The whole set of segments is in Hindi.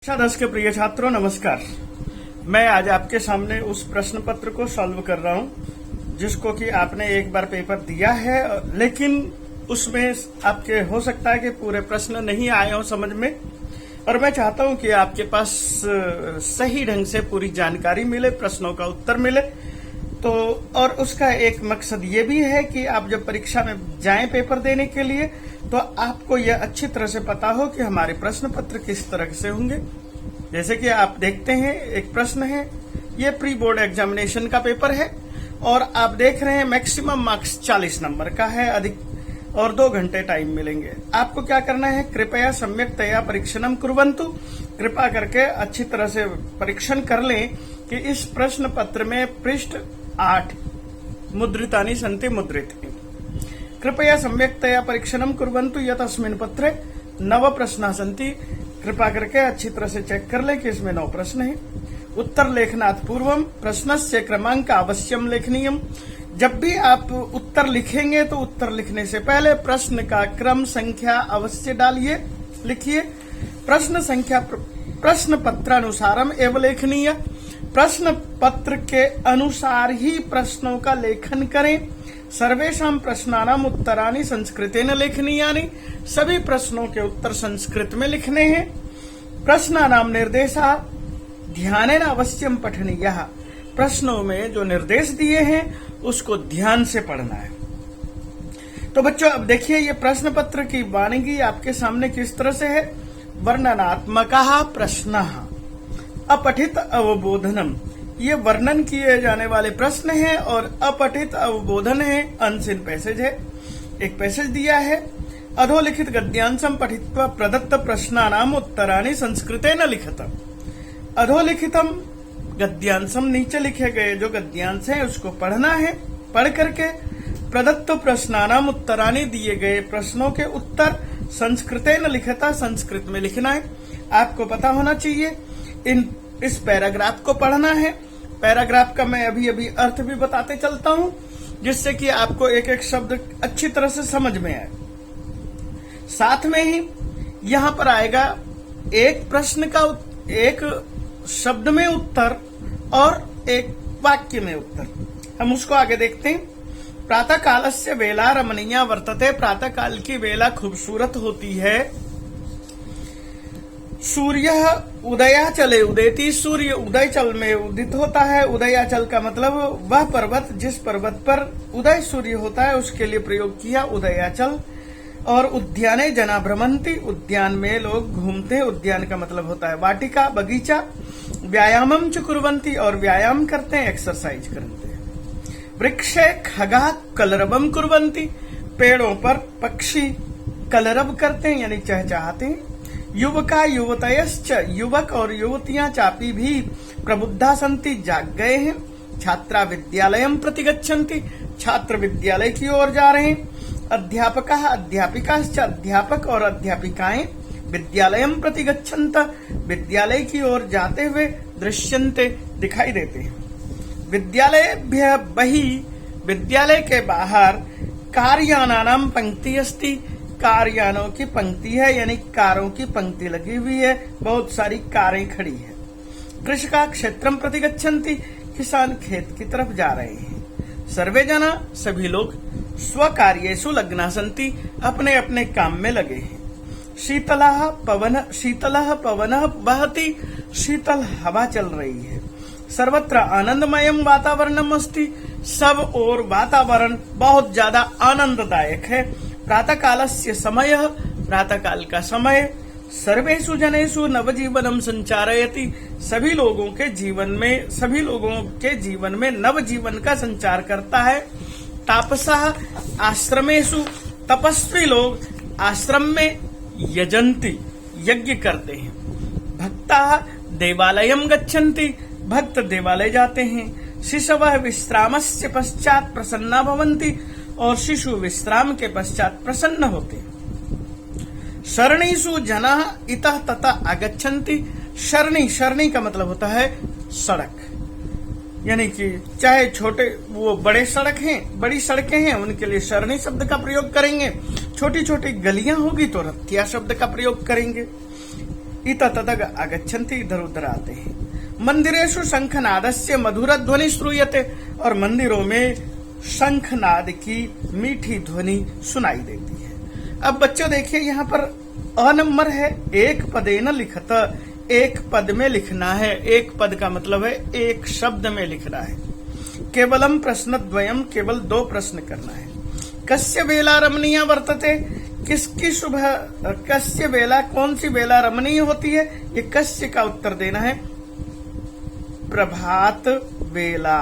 कक्षा 10 के प्रिय छात्रों नमस्कार। मैं आज आपके सामने उस प्रश्न पत्र को सॉल्व कर रहा हूं जिसको कि आपने एक बार पेपर दिया है, लेकिन उसमें आपके हो सकता है कि पूरे प्रश्न नहीं आए हों समझ में, और मैं चाहता हूं कि आपके पास सही ढंग से पूरी जानकारी मिले, प्रश्नों का उत्तर मिले। तो और उसका एक मकसद ये भी है कि आप जब परीक्षा में जाएं पेपर देने के लिए तो आपको यह अच्छी तरह से पता हो कि हमारे प्रश्न पत्र किस तरह से होंगे। जैसे कि आप देखते हैं, एक प्रश्न है, ये प्री बोर्ड एग्जामिनेशन का पेपर है और आप देख रहे हैं मैक्सिमम मार्क्स 40 नंबर का है, अधिक और 2 घंटे टाइम मिलेंगे। आपको क्या करना है, कृपया सम्यक्तया परीक्षणम कुर्वन्तु, कृपा करके अच्छी तरह से परीक्षण कर लें कि इस प्रश्न पत्र में पृष्ठ 8 मुद्रितानि सन्ति मुद्रित। कृपया सम्यक्तया परीक्षणम कुर्वन्तु यतस्मिन् पत्रे 9 प्रश्नाः सन्ति। कृपा करके अच्छी तरह से चेक कर लें कि इसमें 9 प्रश्न हैं। उत्तर लेखनात् पूर्वम प्रश्नस्य क्रमांक अवश्यम लेखनीयम। जब भी आप उत्तर लिखेंगे तो उत्तर लिखने से पहले प्रश्न का क्रम संख्या अवश्य डालिए, लिखिए। प्रश्न संख्या प्रश्न पत्रानुसारम एवं लेखनीय। प्रश्न पत्र के अनुसार ही प्रश्नों का लेखन करें। सर्वेषां प्रश्नानाम उत्तराणि संस्कृतेन लेखनीयानि। सभी प्रश्नों के उत्तर संस्कृत में लिखने हैं। प्रश्नानाम निर्देशा ध्यानेन अवश्यम पठनीयः। प्रश्नों में जो निर्देश दिए हैं उसको ध्यान से पढ़ना है। तो बच्चों अब देखिए, ये प्रश्न पत्र की वानगी आपके सामने किस तरह से है। वर्णनात्मकः प्रश्नः अपठित अवबोधनम। ये वर्णन किए जाने वाले प्रश्न हैं और अपठित अवबोधन है, अनसीन पैसेज है। एक पैसेज दिया है, अधोलिखित गद्यांशम पठित्वा प्रदत्त प्रश्नानाम उत्तराणि संस्कृतेन लिखत। अधोलिखितम गद्यांशम, नीचे लिखे गए जो गद्यांश हैं उसको पढ़ना है। पढ़ करके प्रदत्त प्रश्नानाम उत्तराणि, दिए गए प्रश्नों के उत्तर संस्कृतेन लिखता, संस्कृत में लिखना है। आपको पता होना चाहिए। इस पैराग्राफ को पढ़ना है। पैराग्राफ का मैं अभी अभी अर्थ भी बताते चलता हूं जिससे कि आपको एक एक शब्द अच्छी तरह से समझ में आए। साथ में ही यहां पर आएगा एक प्रश्न का एक शब्द में उत्तर और एक वाक्य में उत्तर। हम उसको आगे देखते हैं। प्रातः कालस्य वेला रमणीया वर्तते। प्रातः काल की वेला खूबसूरत होती है। सूर्य उदयाचले उदेति। सूर्य उदयचल में उदित होता है। उदयाचल का मतलब वह पर्वत जिस पर्वत पर उदय सूर्य होता है उसके लिए प्रयोग किया, उदयाचल। और उद्याने जना भ्रमंती। उद्यान में लोग घूमते हैं। उद्यान का मतलब होता है वाटिका, बगीचा। व्यायामम च कुर्वन्ति, और व्यायाम करते हैं, एक्सरसाइज करते हैं। वृक्षे खगा कलरवम कुर्वन्ति। पेड़ों पर पक्षी कलरव करते हैं यानी चहचहाते हैं। युवका युवतयश्च। युवक और युवतियां चापी भी प्रबुद्धा सन्ति, जाग गए हैं। छात्रा विद्यालयम प्रति गच्छन्ति। छात्र विद्यालय की ओर जा रहे हैं। अध्यापकः अध्यापिकाश्च। अध्यापक और अध्यापिकाएं विद्यालयम प्रति गच्छन्त। विद्यालय की ओर जाते हुए दृश्यन्ते, दिखाई देते हैं। विद्यालयेभ्यः बहिः। विद्यालय के बाहर कार्यानानां पंक्ति अस्ति। कारयानों की पंक्ति है यानी कारों की पंक्ति लगी हुई है, बहुत सारी कारें खड़ी है। कृषका क्षेत्रम प्रति गच्छन्ति। किसान खेत की तरफ जा रहे हैं। सर्वे जना, सभी लोग स्वकार्येषु लग्ना सन्ति, अपने अपने काम में लगे हैं। शीतलः पवनः वहति। शीतल हवा चल रही है। सर्वत्र आनंदमयम वातावरणम अस्ति। सब और वातावरण बहुत ज्यादा आनंददायक है। प्रातः कालस्य समयः। प्रातः काल का समय सर्वेषु जनेषु नवजीवनम संचारयति। सभी लोगों के जीवन में नवजीवन का संचार करता है। तापसः आश्रमेषु। तपस्वी लोग आश्रम में यजन्ति, यज्ञ करते हैं। भक्ताः देवालयम गच्छन्ति। भक्त देवालय जाते हैं। शिशवः विश्रामस्य पश्चात् प्रसन्ना भवन्ति। और शिशु विश्राम के पश्चात प्रसन्न होते हैं। शरणीषु जनाः इतः ततः आगच्छन्ति। शरणी का मतलब होता है सड़क, यानी कि चाहे छोटे वो बड़ी सड़कें हैं उनके लिए शरणी शब्द का प्रयोग करेंगे। छोटी छोटी गलियां होगी तो रथिया शब्द का प्रयोग करेंगे। इत ततग आगच्छन्ति, इधर उधर आते हैं। मंदिरेषु शंखनादस्य मधुर ध्वनि श्रूयते, और मंदिरों में शंखनाद की मीठी ध्वनि सुनाई देती है। अब बच्चों देखिए यहाँ पर अ नंबर है, एक पदेन लिखत, एक पद में लिखना है। एक पद का मतलब है एक शब्द में लिखना है। केवलम प्रश्नद्वयम, केवल 2 प्रश्न करना है। कस्य बेला रमणीय वर्तते, किसकी सुबह, कस्य बेला, कौन सी बेला रमणीय होती है, ये कस्य का उत्तर देना है। प्रभात बेला,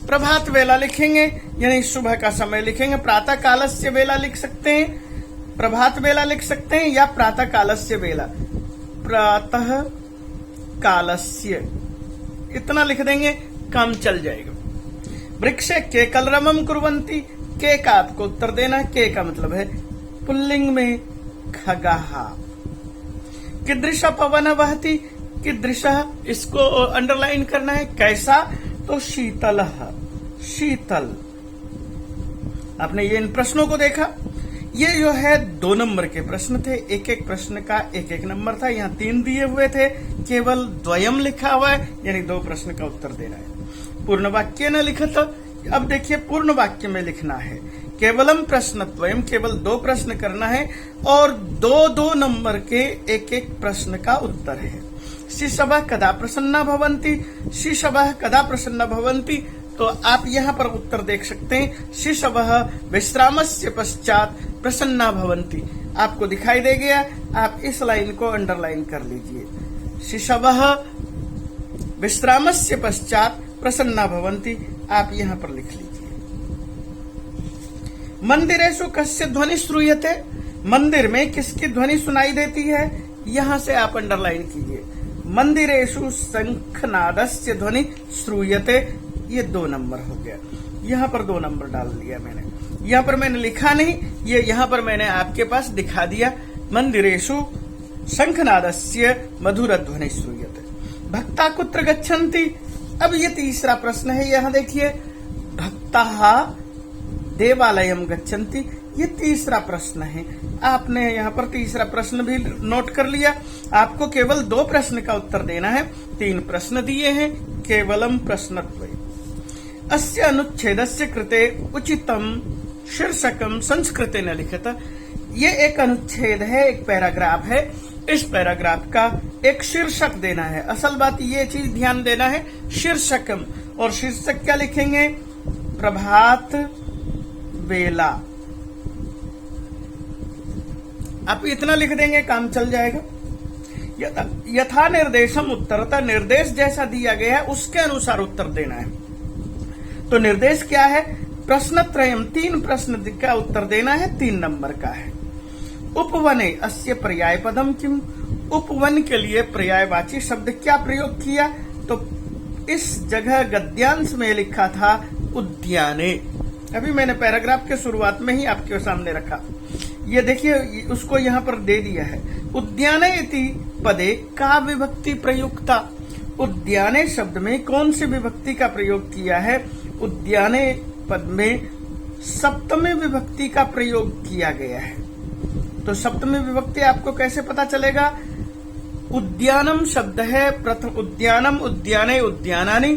प्रभात बेला लिखेंगे, यानी सुबह का समय लिखेंगे। प्रातः कालस्य बेला लिख सकते हैं, प्रभात बेला लिख सकते हैं, या प्रातः कालस्य बेला, प्रातः कालस्य, इतना लिख देंगे, काम चल जाएगा। वृक्षे के कलरमम कुर्वन्ति, के का आपको उत्तर देना है। के का मतलब है पुल्लिंग में खगाहा। कीदृश पवन वहति, कीदृश, इसको अंडरलाइन करना है। कैसा, तो शीतल, शीतल। आपने ये इन प्रश्नों को देखा, ये जो है 2 नंबर के प्रश्न थे। एक एक प्रश्न का एक एक नंबर था। यहाँ 3 दिए हुए थे, केवल द्वयम लिखा हुआ है, यानी 2 प्रश्न का उत्तर देना है। पूर्ण वाक्य न लिखत, अब देखिए पूर्ण वाक्य में लिखना है। केवलम प्रश्नद्वयम, केवल 2 प्रश्न करना है, और 2-2 नंबर के एक एक प्रश्न का उत्तर है। शिशवः कदा प्रसन्ना भवन्ति, शिशवः कदा प्रसन्ना भवन्ति, तो आप यहाँ पर उत्तर देख सकते हैं। शिशवः विश्रामस्य पश्चात प्रसन्ना भवन्ति, आपको दिखाई दे गया। आप इस लाइन को अंडरलाइन कर लीजिए। शिशवः विश्रामस्य पश्चात प्रसन्ना भवन्ति, आप यहाँ पर लिख लीजिए। मंदिरेषु कस्य ध्वनि श्रूयते, मंदिर में किसकी ध्वनि सुनाई देती है, यहां से आप अंडरलाइन कीजिए। मंदिरेषु शंखनादस्य ध्वनि श्रूयते, ये 2 नंबर हो गया। यहाँ पर 2 नंबर डाल दिया मैंने। यहाँ पर मैंने लिखा नहीं, ये यहाँ पर मैंने आपके पास दिखा दिया। मंदिरेषु शंखनादस्य मधुर ध्वनि श्रूयते। भक्ता कुत्र गच्छन्ति, अब ये तीसरा प्रश्न है। यहाँ देखिए, भक्ता देवालयम गच्छन्ति, ये तीसरा प्रश्न है। आपने यहाँ पर तीसरा प्रश्न भी नोट कर लिया। आपको केवल 2 प्रश्न का उत्तर देना है। 3 प्रश्न दिए हैं, केवलम प्रश्नद्वयम्। अस्य अनुच्छेदस्य कृते उचितम शीर्षकम संस्कृतेन लिखित, ये एक अनुच्छेद है, एक पैराग्राफ है। इस पैराग्राफ का एक शीर्षक देना है। असल बात ये चीज ध्यान देना है, शीर्षकम, और शीर्षक क्या लिखेंगे, प्रभात बेला। आप इतना लिख देंगे, काम चल जाएगा। यथा निर्देशम उत्तरता, निर्देश जैसा दिया गया है उसके अनुसार उत्तर देना है। तो निर्देश क्या है, प्रश्नत्रयम, 3 प्रश्न का उत्तर देना है, 3 नंबर का है। उपवने अस्य पर्याय पदम किम, उपवन के लिए पर्यायवाची शब्द क्या प्रयोग किया, तो इस जगह गद्यांश में लिखा था उद्याने। अभी मैंने पैराग्राफ के शुरुआत में ही आपके सामने रखा, ये देखिए, उसको यहाँ पर दे दिया है। उद्याने इति पदे का विभक्ति प्रयुक्ता, उद्याने शब्द में कौन सी विभक्ति का प्रयोग किया है, उद्याने पद में सप्तमी विभक्ति का प्रयोग किया गया है। तो सप्तमी विभक्ति आपको कैसे पता चलेगा, उद्यानम शब्द है प्रथम, उद्यानम उद्याने उद्यानानि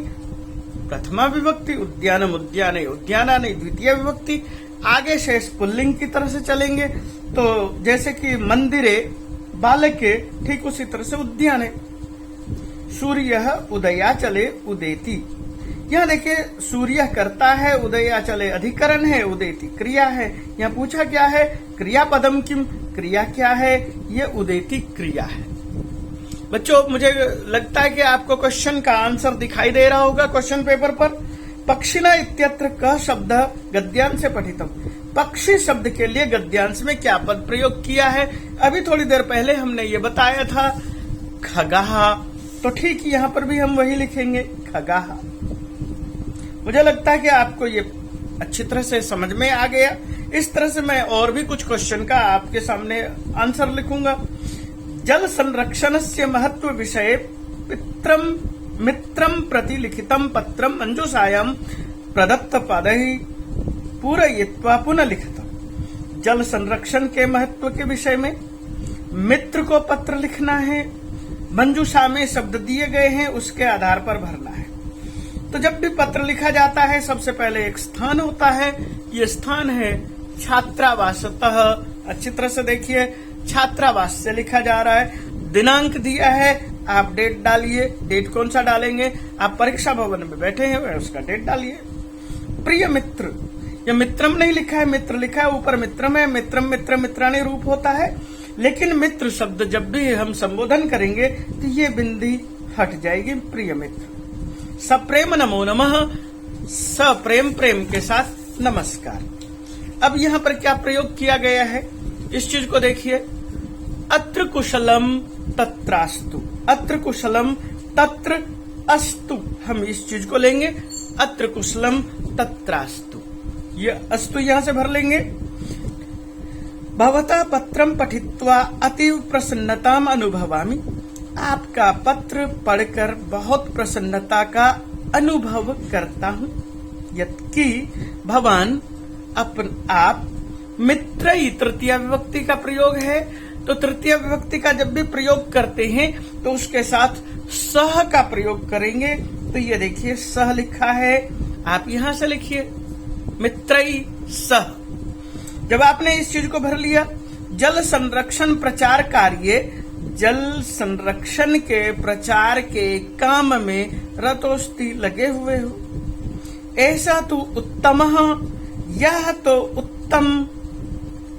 प्रथमा विभक्ति, उद्यानम उद्याने उद्यानानि द्वितीय विभक्ति। आगे शेष पुल्लिंग की तरह से चलेंगे, तो जैसे कि मंदिरे बालके, ठीक उसी तरह से उद्याने। सूर्य उदयाचले उदेति, यहाँ देखिए सूर्य करता है, उदयाचले अधिकरण है, उदेति क्रिया है। यहाँ पूछा क्या है, क्रियापदम किम, क्रिया क्या है, ये उदेति क्रिया है। बच्चों मुझे लगता है कि आपको क्वेश्चन का आंसर दिखाई दे रहा होगा क्वेश्चन पेपर पर। पक्षिणा इत्यत्र क शब्द गद्यांश पठितम, पक्षी शब्द के लिए गद्यांश में क्या पद प्रयोग किया है, अभी थोड़ी देर पहले हमने ये बताया था, खगाहा। तो ठीक यहाँ पर भी हम वही लिखेंगे, खगाहा। मुझे लगता है कि आपको ये अच्छी तरह से समझ में आ गया। इस तरह से मैं और भी कुछ क्वेश्चन का आपके सामने आंसर लिखूंगा। जल संरक्षण से महत्व विषय मित्रम प्रति लिखितम पत्रम मंजूषायाम प्रदत्त पदहि पूरयित्वा पुनः लिखितम। जल संरक्षण के महत्व के विषय में मित्र को पत्र लिखना है, मंजूषा में शब्द दिए गए हैं उसके आधार पर भरना है। तो जब भी पत्र लिखा जाता है सबसे पहले एक स्थान होता है, ये स्थान है छात्रावासतः। अच्छी तरह से देखिए, छात्रावास से लिखा जा रहा है। दिनांक दिया है, आप डेट डालिए। डेट कौन सा डालेंगे? आप परीक्षा भवन में बैठे हैं उसका डेट डालिए। प्रिय मित्र, ये मित्रम नहीं लिखा है, मित्र लिखा है, ऊपर मित्रम है। मित्रम मित्र मित्राणी रूप होता है, लेकिन मित्र शब्द जब भी हम संबोधन करेंगे तो ये बिंदी हट जाएगी। प्रिय मित्र, सप्रेम नमो नमः, सप्रेम प्रेम के साथ नमस्कार। अब यहाँ पर क्या प्रयोग किया गया है इस चीज को देखिए। अत्र कुशलम तत्रास्तु, अत्र कुशलम तत्र अस्तु, हम इस चीज को लेंगे। अत्र कुशलम तत्रास्तु, ये अस्तु यहां से भर लेंगे। भवता पत्रम पठित्वा अतीव प्रसन्नताम अनुभवामि, आपका पत्र पढ़कर बहुत प्रसन्नता का अनुभव करता हूं। यत्कि भवान आप मित्र तृतीय विभक्ति का प्रयोग है, तो तृतीय विभक्ति का जब भी प्रयोग करते हैं तो उसके साथ सह का प्रयोग करेंगे। तो ये देखिए सह लिखा है, आप यहां से लिखिए मित्रई सह। जब आपने इस चीज को भर लिया, जल संरक्षण प्रचार कार्य, जल संरक्षण के प्रचार के काम में रतोस्ति लगे हुए हो। ऐसा तो उत्तम, यह तो उत्तम।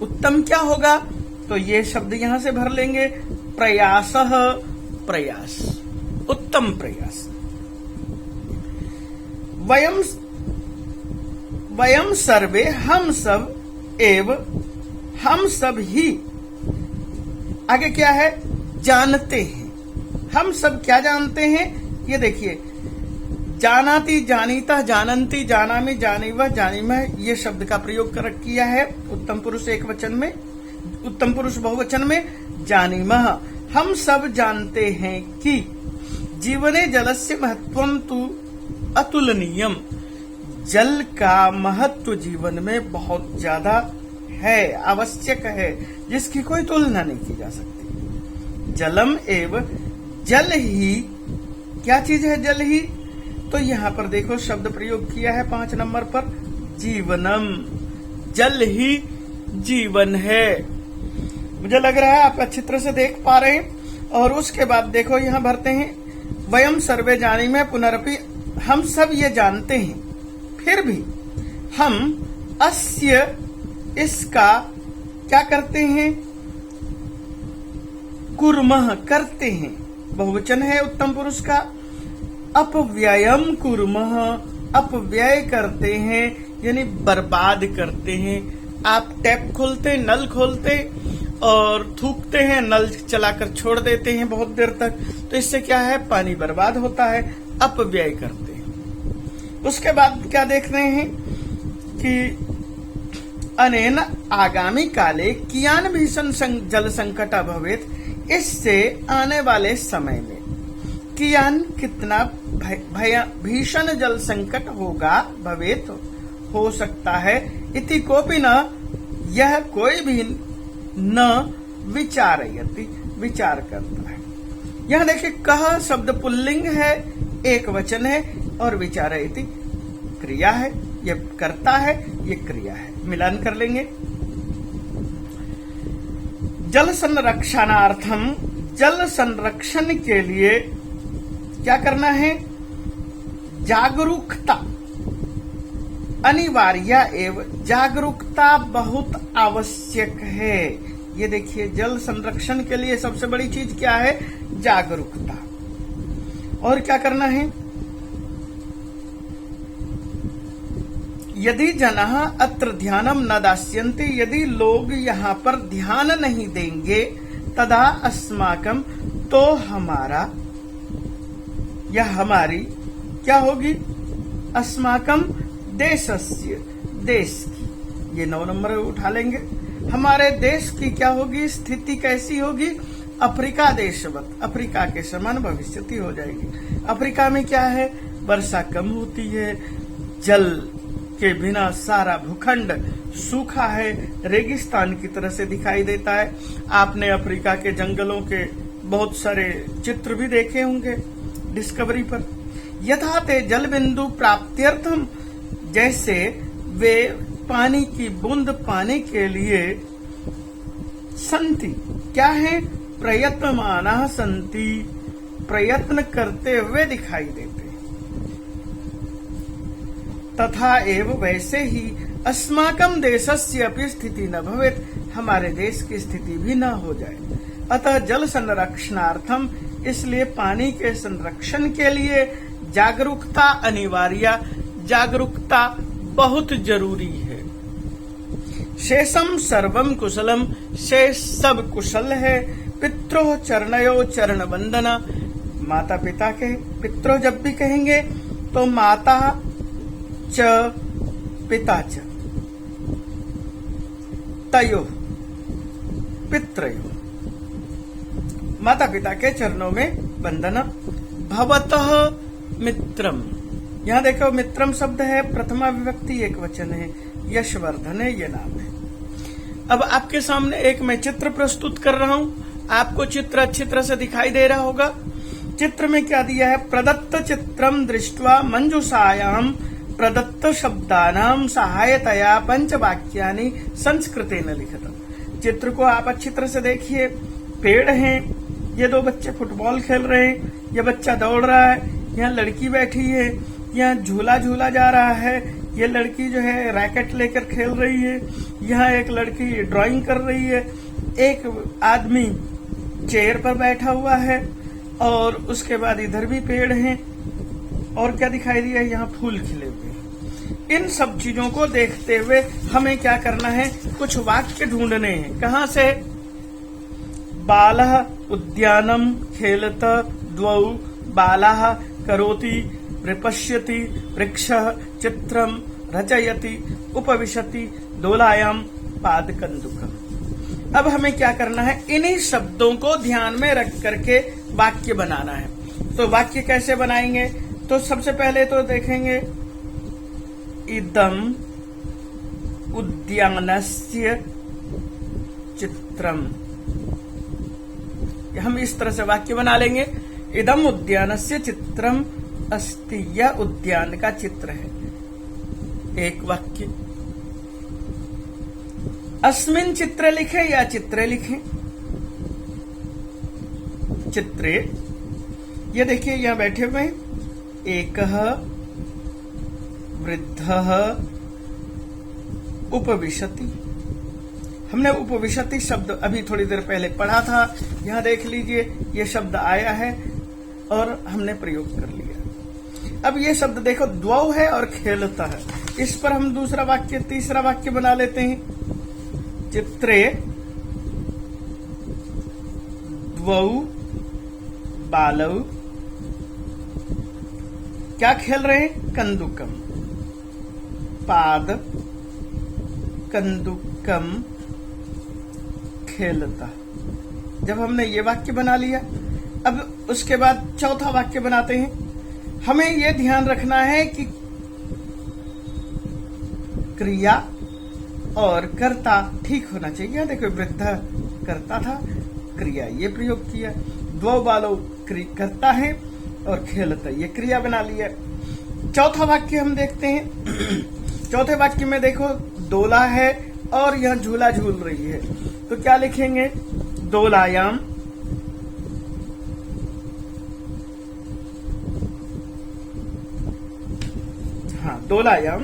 उत्तम क्या होगा? तो ये शब्द यहां से भर लेंगे, प्रयास, प्रयास, उत्तम प्रयास। वयम सर्वे, हम सब, एव, हम सब ही। आगे क्या है? जानते हैं। हम सब क्या जानते हैं? ये देखिए, जानाति, जानीता, जानंती, जानामि, जानीवा, जानीमः, ये शब्द का प्रयोग किया है उत्तम पुरुष एक वचन में, उत्तम पुरुष बहुवचन में जानीमः। हम सब जानते हैं कि जीवने जलस्य महत्वम तु अतुलनीयम, जल का महत्व जीवन में बहुत ज्यादा है, आवश्यक है, जिसकी कोई तुलना नहीं की जा सकती। जलम एव, जल ही, क्या चीज है जल ही? तो यहाँ पर देखो शब्द प्रयोग किया है 5 नंबर पर, जीवनम, जल ही जीवन है। मुझे लग रहा है आप अच्छी तरह से देख पा रहे हैं। और उसके बाद देखो यहाँ भरते हैं, वयम सर्वे जानीमः पुनरपि, हम सब ये जानते हैं, फिर भी हम अस्य, इसका क्या करते हैं? कुर्मः, करते हैं, बहुवचन है उत्तम पुरुष का। अपव्ययम कुर्मः, अपव्यय करते हैं यानी बर्बाद करते हैं। आप टैप खोलते, नल खोलते और थूकते हैं, नल चलाकर छोड़ देते हैं बहुत देर तक, तो इससे क्या है? पानी बर्बाद होता है। अपव्यय करते हैं। उसके बाद क्या देख रहे हैं कि अनेन आगामी काले कियान भीषण जल संकट भवेत, इससे आने वाले समय में कियान, कितना भीषण जल संकट होगा, भवेत, हो सकता है, इति कोपि न, यह कोई भी न विचारयति, विचार करता है। यहां देखिए, कह शब्द पुल्लिंग है, एक वचन है, और विचारयति क्रिया है, ये करता है, ये क्रिया है। मिलान कर लेंगे। जल संरक्षणार्थम, जल संरक्षण के लिए क्या करना है? जागरूकता अनिवार्य एवं जागरूकता बहुत आवश्यक है। ये देखिए, जल संरक्षण के लिए सबसे बड़ी चीज क्या है? जागरूकता। और क्या करना है? यदि जनः अत्र ध्यानम न दास्यन्ति, यदि लोग यहाँ पर ध्यान नहीं देंगे, तदा अस्माकम, तो हमारा या हमारी क्या होगी? अस्माकम देशस्य, देश की, ये 9 नंबर उठा लेंगे। हमारे देश की क्या होगी? स्थिति कैसी होगी? अफ्रीका देशवत, अफ्रीका के समान भविष्यति हो जाएगी। अफ्रीका में क्या है? वर्षा कम होती है, जल के बिना सारा भूखंड सूखा है, रेगिस्तान की तरह से दिखाई देता है। आपने अफ्रीका के जंगलों के बहुत सारे चित्र भी देखे होंगे डिस्कवरी पर। यथा ते जल बिंदु प्राप्त्यर्थम, जैसे वे पानी की बूंद पाने के लिए संति, क्या है, प्रयत्नमानः संति, प्रयत्न करते हुए दिखाई देते। तथा एव वैसे ही अस्माकं देशस्य अपि स्थिति न भवेत्, हमारे देश की स्थिति भी न हो जाए। अतः जल संरक्षणार्थम, इसलिए पानी के संरक्षण के लिए जागरूकता अनिवार्य, जागरूकता बहुत जरूरी है। शेषम सर्वम कुशलम, शेष सब कुशल है। पित्रो चरणयो चरण वंदना, माता पिता के पित्रो जब भी कहेंगे तो माता च पिता च, तयो पितृयो, माता पिता के चरणों में वंदना। भवतः मित्रम, यहाँ देखो मित्रम शब्द है, प्रथमा विभक्ति एक वचन है, यशवर्धन है ये नाम है। अब आपके सामने एक मैं चित्र प्रस्तुत कर रहा हूं, आपको चित्र अच्छी तरह से दिखाई दे रहा होगा। चित्र में क्या दिया है, प्रदत्त चित्रम दृष्ट्वा मंजुषायाम प्रदत्त शब्दानाम सहायतया पंचवाक्यानि संस्कृतेन लिखितम्। चित्र को आप अच्छी तरह से देखिए। पेड़ हैं, ये दो बच्चे फुटबॉल खेल रहे हैं, ये बच्चा दौड़ रहा है, यहाँ लड़की बैठी है, यहाँ झूला झूला जा रहा है, ये लड़की जो है रैकेट लेकर खेल रही है, यहाँ एक लड़की ड्राइंग कर रही है, एक आदमी चेयर पर बैठा हुआ है, और उसके बाद इधर भी पेड़ हैं, और क्या दिखाई दिया, यहाँ फूल खिले हुए। इन सब चीजों को देखते हुए हमें क्या करना है, कुछ वाक्य ढूंढने हैं। कहाँ से, बालः उद्यानम खेलत द्वौ, बालः करोति विपश्यति, वृक्षः चित्रम रचयति, उपविशति दोलायाम पादकंदुकम्। अब हमें क्या करना है, इन्हीं शब्दों को ध्यान में रख करके वाक्य बनाना है। तो वाक्य कैसे बनाएंगे, तो सबसे पहले तो देखेंगे, इदम उद्यानस्य चित्रम, हम इस तरह से वाक्य बना लेंगे। इदम उद्यानस्य चित्रम अस्ति, यह उद्यान का चित्र है, एक वाक्य। अस्मिन् चित्रे लिखे या चित्रे लिखे, चित्रे, ये देखिए यहां बैठे हुए हैं, एकः वृद्धः उपविशति। हमने उपविशति शब्द अभी थोड़ी देर पहले पढ़ा था, यहां देख लीजिए ये शब्द आया है और हमने प्रयोग कर लिया। अब ये शब्द देखो, द्वौ है और खेलता है, इस पर हम दूसरा वाक्य, तीसरा वाक्य बना लेते हैं। चित्रे द्वौ बालौ, क्या खेल रहे हैं, कंदुकम, पाद कंदुकम खेलता। जब हमने ये वाक्य बना लिया, अब उसके बाद चौथा वाक्य बनाते हैं। हमें यह ध्यान रखना है कि क्रिया और कर्ता ठीक होना चाहिए। देखो वृद्ध कर्ता था, क्रिया ये प्रयोग किया, द्वौ बालो कर्ता है और खेलता ये क्रिया बना लिया। चौथा वाक्य हम देखते हैं। चौथे वाक्य में देखो दोला है और यह झूला झूल रही है, तो क्या लिखेंगे, दोलायाम दोलायाम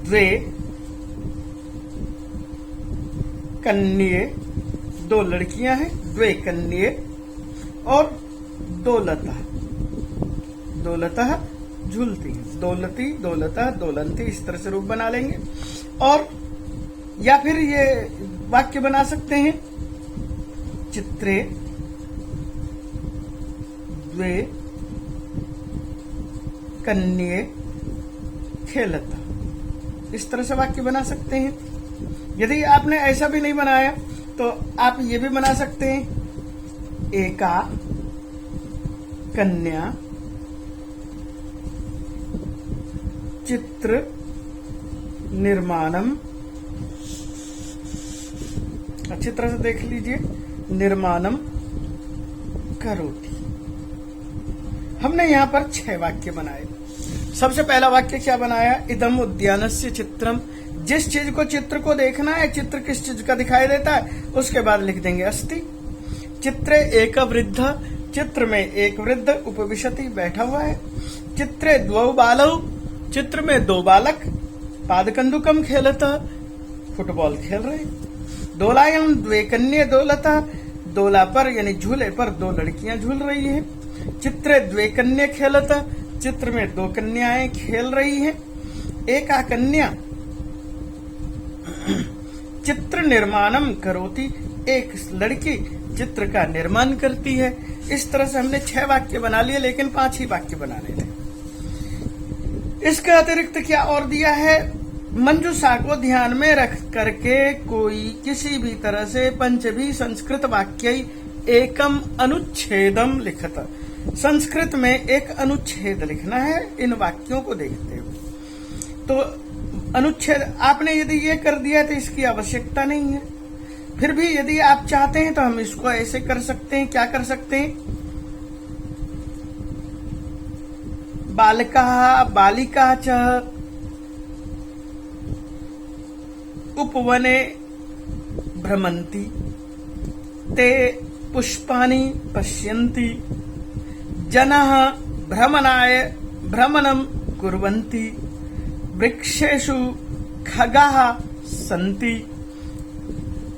द्वे कन्ये, दो लड़कियां हैं, द्वे कन्ये और दोलतः, दोलतः झूलती, दोलती दोलतः दोलंती, इस तरह से रूप बना लेंगे। और या फिर ये वाक्य बना सकते हैं, चित्रे द्वे कन्ये खेलता, इस तरह से वाक्य बना सकते हैं। यदि आपने ऐसा भी नहीं बनाया तो आप ये भी बना सकते हैं, एका कन्या चित्र निर्माणम, अच्छी तरह से देख लीजिए, निर्माणम करोति। हमने यहां पर 6 वाक्य बनाए। सबसे पहला वाक्य क्या बनाया? इदम उद्यानस्य चित्रम। जिस चीज को, चित्र को देखना है, चित्र किस चीज का दिखाई देता है, उसके बाद लिख देंगे अस्ति। चित्रे एक वृद्ध, चित्र में एक वृद्ध उपविशति बैठा हुआ है। चित्रे द्वौ बालौ, चित्र में 2 बालक पादकंदुकम खेलता, फुटबॉल खेल रहे। दोलायाम द्वे कन्ये दोलता, दोला पर यानी झूले पर 2 लड़कियां झूल रही हैं। चित्रे द्वे कन्ये खेलता, चित्र में 2 कन्याएं खेल रही हैं। एका कन्या चित्र निर्माणम करोति, एक लड़की चित्र का निर्माण करती है। इस तरह से हमने 6 वाक्य बना लिए, लेकिन 5 ही वाक्य बनाने थे। इसके अतिरिक्त क्या और दिया है? मंजूषा को ध्यान में रख करके कोई किसी भी तरह से पंचभी संस्कृत वाक्य एकम अनुच्छेदम लिखता, संस्कृत में एक अनुच्छेद लिखना है इन वाक्यों को देखते हुए। तो अनुच्छेद आपने यदि ये कर दिया तो इसकी आवश्यकता नहीं है। फिर भी यदि आप चाहते हैं तो हम इसको ऐसे कर सकते हैं। क्या कर सकते हैं? बालका बालिका च उपवने भ्रमन्ति, ते पुष्पाणि पश्यन्ति, जनः भ्रमणाय भ्रमणं कुर्वन्ति, वृक्षेषु खगाः सन्ति,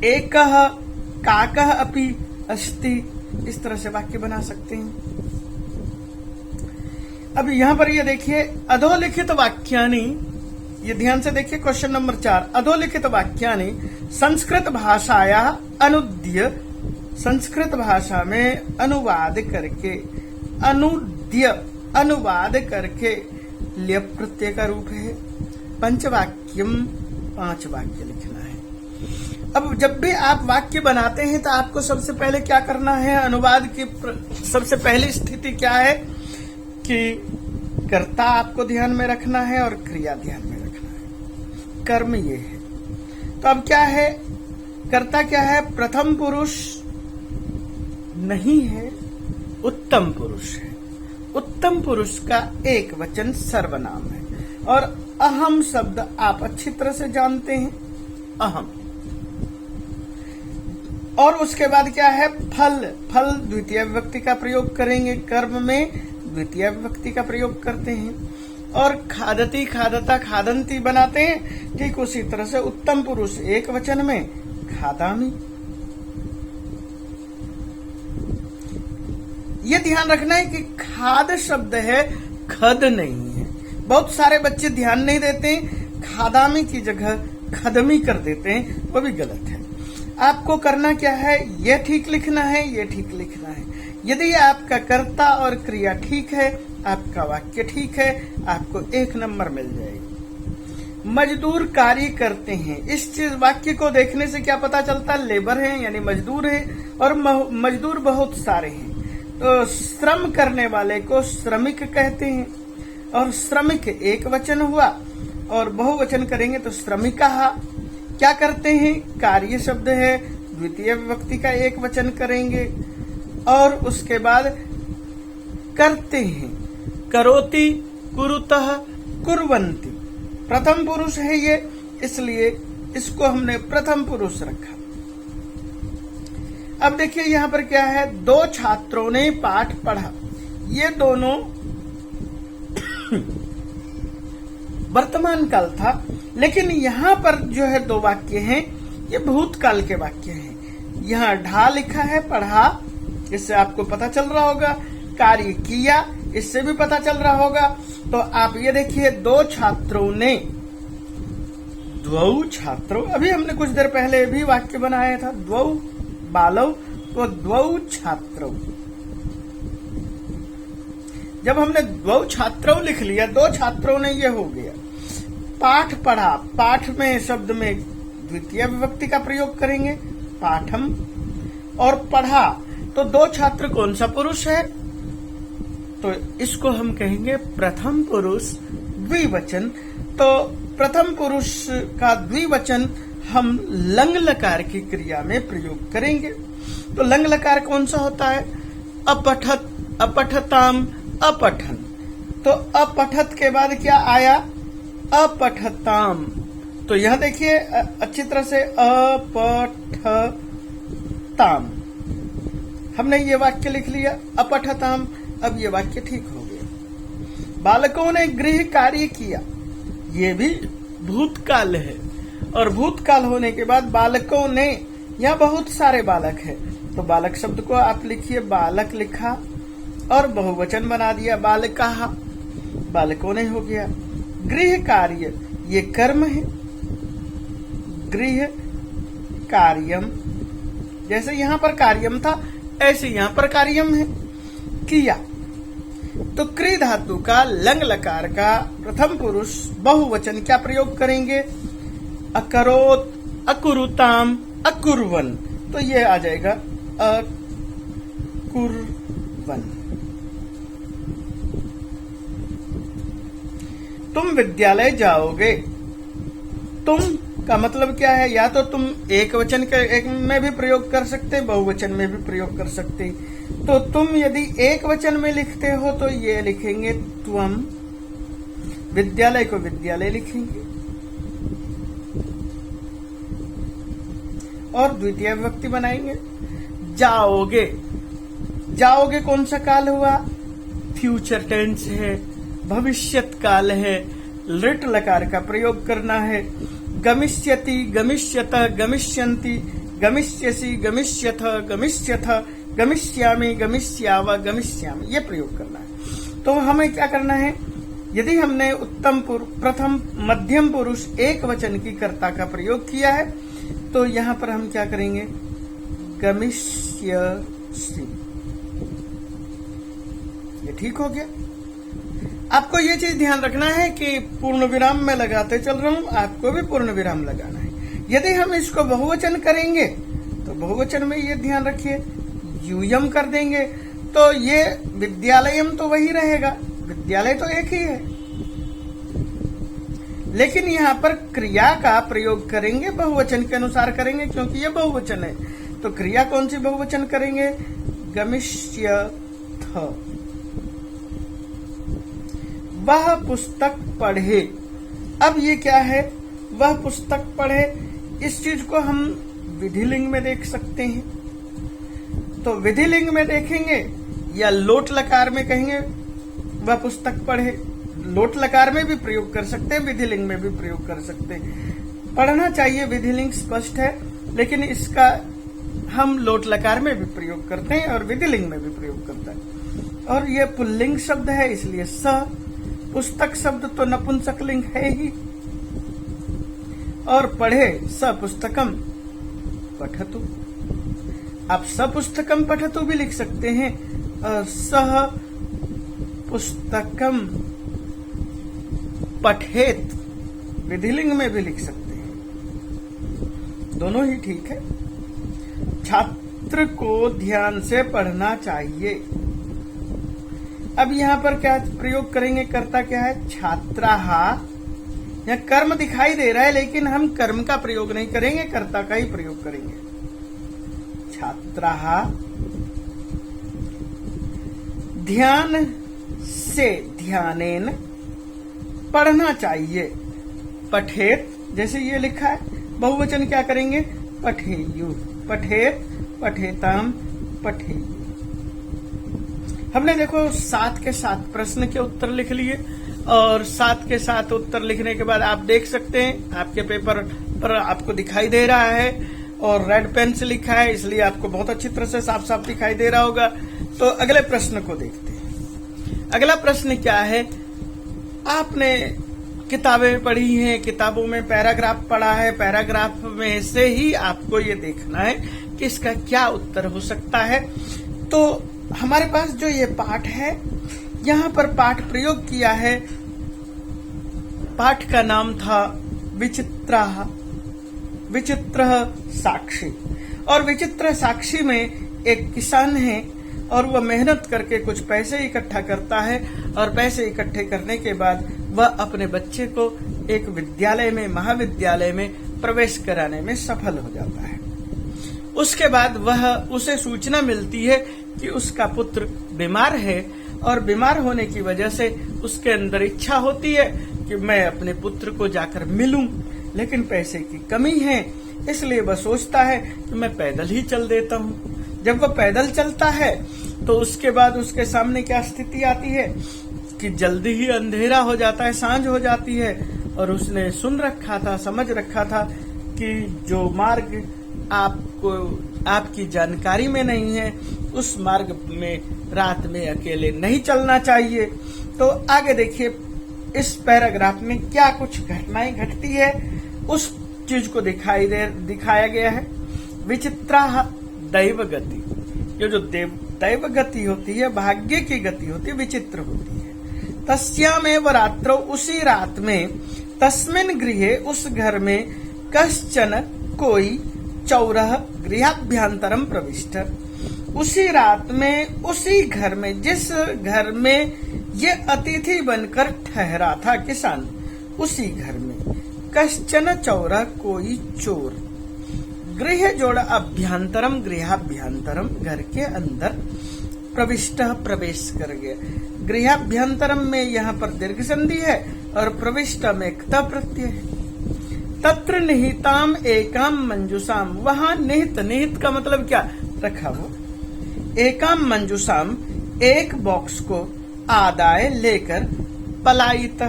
एकः काकः अपि अस्ति। इस तरह से वाक्य बना सकते हैं। अब यहां पर ये देखिए, अधोलिखित वाक्यानि, ये ध्यान से देखिए, क्वेश्चन नंबर 4, अधोलिखित वाक्यानि संस्कृत भाषाया अनुद्य, संस्कृत भाषा में अनुवाद करके, अनुवाद करके ल्यप प्रत्यय का रूप है। पंचवाक्यम, 5 वाक्य लिखना है। अब जब भी आप वाक्य बनाते हैं तो आपको सबसे पहले क्या करना है? अनुवाद की सबसे पहली स्थिति क्या है कि कर्ता आपको ध्यान में रखना है और क्रिया ध्यान में रखना है। कर्म ये है। तो अब क्या है? कर्ता क्या है? प्रथम पुरुष नहीं है, उत्तम पुरुष है। उत्तम पुरुष का एक वचन सर्वनाम है। और अहम शब्द आप अच्छी तरह से जानते हैं, अहम। और उसके बाद क्या है? फल, फल द्वितीय विभक्ति का प्रयोग करेंगे। कर्म में द्वितीय विभक्ति का प्रयोग करते हैं। और खादती, खादता, खादंती बनाते हैं। ठीक उसी तरह से उत्तम पुरुष एक वचन में खादामी। ये ध्यान रखना है कि खाद शब्द है, खद नहीं है। बहुत सारे बच्चे ध्यान नहीं देते, खादामी की जगह खदमी कर देते हैं, वो भी गलत है। आपको करना क्या है? ये ठीक लिखना है, ये ठीक लिखना है। यदि आपका कर्ता और क्रिया ठीक है, आपका वाक्य ठीक है, आपको 1 नंबर मिल जाएगी। मजदूर कार्य करते हैं, इस चीज वाक्य को देखने से क्या पता चलता? लेबर है यानी मजदूर है, और मजदूर बहुत सारे हैं। तो श्रम करने वाले को श्रमिक कहते हैं, और श्रमिक एक वचन हुआ, और बहुवचन करेंगे तो श्रमिका। क्या करते हैं? कार्य शब्द है, द्वितीय विभक्ति का एक वचन करेंगे, और उसके बाद करते हैं, करोति, कुरुतः, कुर्वन्ति। प्रथम पुरुष है ये, इसलिए इसको हमने प्रथम पुरुष रखा। अब देखिए यहां पर क्या है? 2 छात्रों ने पाठ पढ़ा। ये दोनों वर्तमान काल था, लेकिन यहां पर जो है 2 वाक्य हैं, ये भूतकाल के वाक्य हैं। यहां ढा लिखा है, पढ़ा, इससे आपको पता चल रहा होगा। कार्य किया, इससे भी पता चल रहा होगा। तो आप ये देखिए, 2 छात्रों ने, 2 छात्रों, अभी हमने कुछ देर पहले भी वाक्य बनाया था, 2 बालव, तो 2 छात्रों। जब हमने 2 छात्रों लिख लिया, 2 छात्रों ने, ये हो गया। पाठ पढ़ा, पाठ में शब्द में द्वितीय विभक्ति का प्रयोग करेंगे, पाठम। और पढ़ा, तो 2 छात्र कौन सा पुरुष है? तो इसको हम कहेंगे प्रथम पुरुष द्विवचन। तो प्रथम पुरुष का द्विवचन हम लंग लकार की क्रिया में प्रयोग करेंगे। तो लंग लकार कौन सा होता है? अपठत, अपठताम, अपठन। तो अपठत के बाद क्या आया? अपठताम। तो यह देखिए अच्छी तरह से, अपठताम। हमने ये वाक्य लिख लिया, अपठताम। अब ये वाक्य ठीक हो गया। बालकों ने गृह कार्य किया, ये भी भूतकाल है। और भूतकाल होने के बाद बालकों ने, यहाँ बहुत सारे बालक है, तो बालक शब्द को आप लिखिए, बालक लिखा और बहुवचन बना दिया, बालकाः, बालकों ने हो गया। गृह कार्य, ये कर्म है, गृह कार्यम, जैसे यहां पर कार्यम था ऐसे यहां पर कार्यम है, किया। तो क्री धातु का लंग लकार का प्रथम पुरुष बहुवचन क्या प्रयोग करेंगे? अकरोत, अकुरुताम, अकुर्वन। तो ये आ जाएगा अकुर्वन। तुम विद्यालय जाओगे। तुम का मतलब क्या है? या तो तुम एक वचन के एक में भी प्रयोग कर सकते, बहुवचन में भी प्रयोग कर सकते। तो तुम यदि एक वचन में लिखते हो तो ये लिखेंगे त्वम, विद्यालय को विद्यालय लिखेंगे, और द्वितीय विभक्ति बनाएंगे। जाओगे, जाओगे कौन सा काल हुआ? फ्यूचर टेंस है, भविष्यत काल है, लिट लकार का प्रयोग करना है। गमिष्यति, गमिष्यत, गमिष्यन्ति, गमिष्यसि, गमिष्यथ, गमिष्यथ, गमिष्यामि, गमिष्याव, गमिष्यामि, ये प्रयोग करना है। तो हमें क्या करना है? यदि हमने उत्तम प्रथम मध्यम पुरुष एक वचन की कर्ता का प्रयोग किया है तो यहां पर हम क्या करेंगे? गमिष्यसि। ये ठीक हो गया। आपको ये चीज ध्यान रखना है कि पूर्ण विराम में लगाते चल रहा हूं, आपको भी पूर्ण विराम लगाना है। यदि हम इसको बहुवचन करेंगे तो बहुवचन में ये ध्यान रखिए, यूयम कर देंगे तो ये विद्यालयम तो वही रहेगा, विद्यालय तो एक ही है। लेकिन यहाँ पर क्रिया का प्रयोग करेंगे, बहुवचन के अनुसार करेंगे क्योंकि ये बहुवचन है। तो क्रिया कौन सी बहुवचन करेंगे? गमिष्यथ। वह पुस्तक पढ़े। अब ये क्या है? वह पुस्तक पढ़े। इस चीज को हम विधिलिंग में देख सकते हैं। तो विधिलिंग में देखेंगे या लोट लकार में कहेंगे वह पुस्तक पढ़े। लोट लकार में भी प्रयोग कर सकते हैं, विधिलिंग में भी प्रयोग कर सकते हैं। पढ़ना चाहिए विधिलिंग स्पष्ट है, लेकिन इसका हम लोट लकार में भी प्रयोग करते हैं और विधिलिंग में भी प्रयोग करते हैं। और ये पुल्लिंग शब्द है इसलिए स। पुस्तक शब्द तो नपुंसकलिंग है ही। और पढ़े स पुस्तकम पठतु। आप स पुस्तकम पठतु भी लिख सकते हैं और सह पुस्तकम पठेत विधिलिंग में भी लिख सकते हैं, दोनों ही ठीक है। छात्र को ध्यान से पढ़ना चाहिए। अब यहां पर क्या प्रयोग करेंगे? कर्ता क्या है? छात्राः। यहां कर्म दिखाई दे रहा है लेकिन हम कर्म का प्रयोग नहीं करेंगे, कर्ता का ही प्रयोग करेंगे। छात्राः ध्यान से, ध्यानेन पढ़ना चाहिए। पठेत जैसे ये लिखा है, बहुवचन क्या करेंगे? पठेयु। पठेत, पठेताम, पठेयु। हमने देखो 7 के 7 प्रश्न के उत्तर लिख लिए और 7 के 7 उत्तर लिखने के बाद आप देख सकते हैं आपके पेपर पर आपको दिखाई दे रहा है और रेड पेन से लिखा है इसलिए आपको बहुत अच्छी तरह से साफ साफ दिखाई दे रहा होगा। तो अगले प्रश्न को देखते हैं। अगला प्रश्न क्या है? आपने किताबें पढ़ी हैं, किताबों में पैराग्राफ पढ़ा है, पैराग्राफ में से ही आपको ये देखना है कि इसका क्या उत्तर हो सकता है। तो हमारे पास जो ये पाठ है, यहाँ पर पाठ प्रयोग किया है। पाठ का नाम था विचित्रः, विचित्र साक्षी। और विचित्र साक्षी में एक किसान है और वह मेहनत करके कुछ पैसे इकट्ठा करता है और पैसे इकट्ठे करने के बाद वह अपने बच्चे को एक विद्यालय में, महाविद्यालय में प्रवेश कराने में सफल हो जाता है। उसके बाद उसे सूचना मिलती है कि उसका पुत्र बीमार है और बीमार होने की वजह से उसके अंदर इच्छा होती है कि मैं अपने पुत्र को जाकर मिलूं, लेकिन पैसे की कमी है, इसलिए वह सोचता है कि मैं पैदल ही चल देता हूं। जब वह पैदल चलता है तो उसके बाद उसके सामने क्या स्थिति आती है कि जल्दी ही अंधेरा हो जाता है, सांझ हो जाती है, और उसने सुन रखा था, समझ रखा था कि जो मार्ग आपकी जानकारी में नहीं है उस मार्ग में रात में अकेले नहीं चलना चाहिए। तो आगे देखिए इस पैराग्राफ में क्या कुछ घटनाएं घटती है, उस चीज को दिखाया गया है। विचित्रा दैव गति, ये जो दैव गति होती है, भाग्य की गति होती है, विचित्र होती है। तस्यामेव रात्रौ, उसी रात में, तस्मिन् गृहे, उस घर में, कश्चन कोई चौरः गृहाभ्यंतरम प्रविष्ट, उसी रात में, उसी घर में, जिस घर में ये अतिथि बनकर ठहरा था किसान, उसी घर में कश्चन चौरः, कोई चोर, गृह जोड़ा अभ्यंतरम, गृहाभ्यंतरम, घर के अंदर, प्रविष्ट, प्रवेश कर गया। गृहाभ्यंतरम में यहाँ पर दीर्घ संधि है और प्रविष्ट में क्ता प्रत्यय है। तत्र निहिताम एकाम मंजुषाम, वहां निहित, निहित का मतलब क्या, रखा हो, एकाम मंजुषाम, एक बॉक्स को आदाय लेकर, पलायित,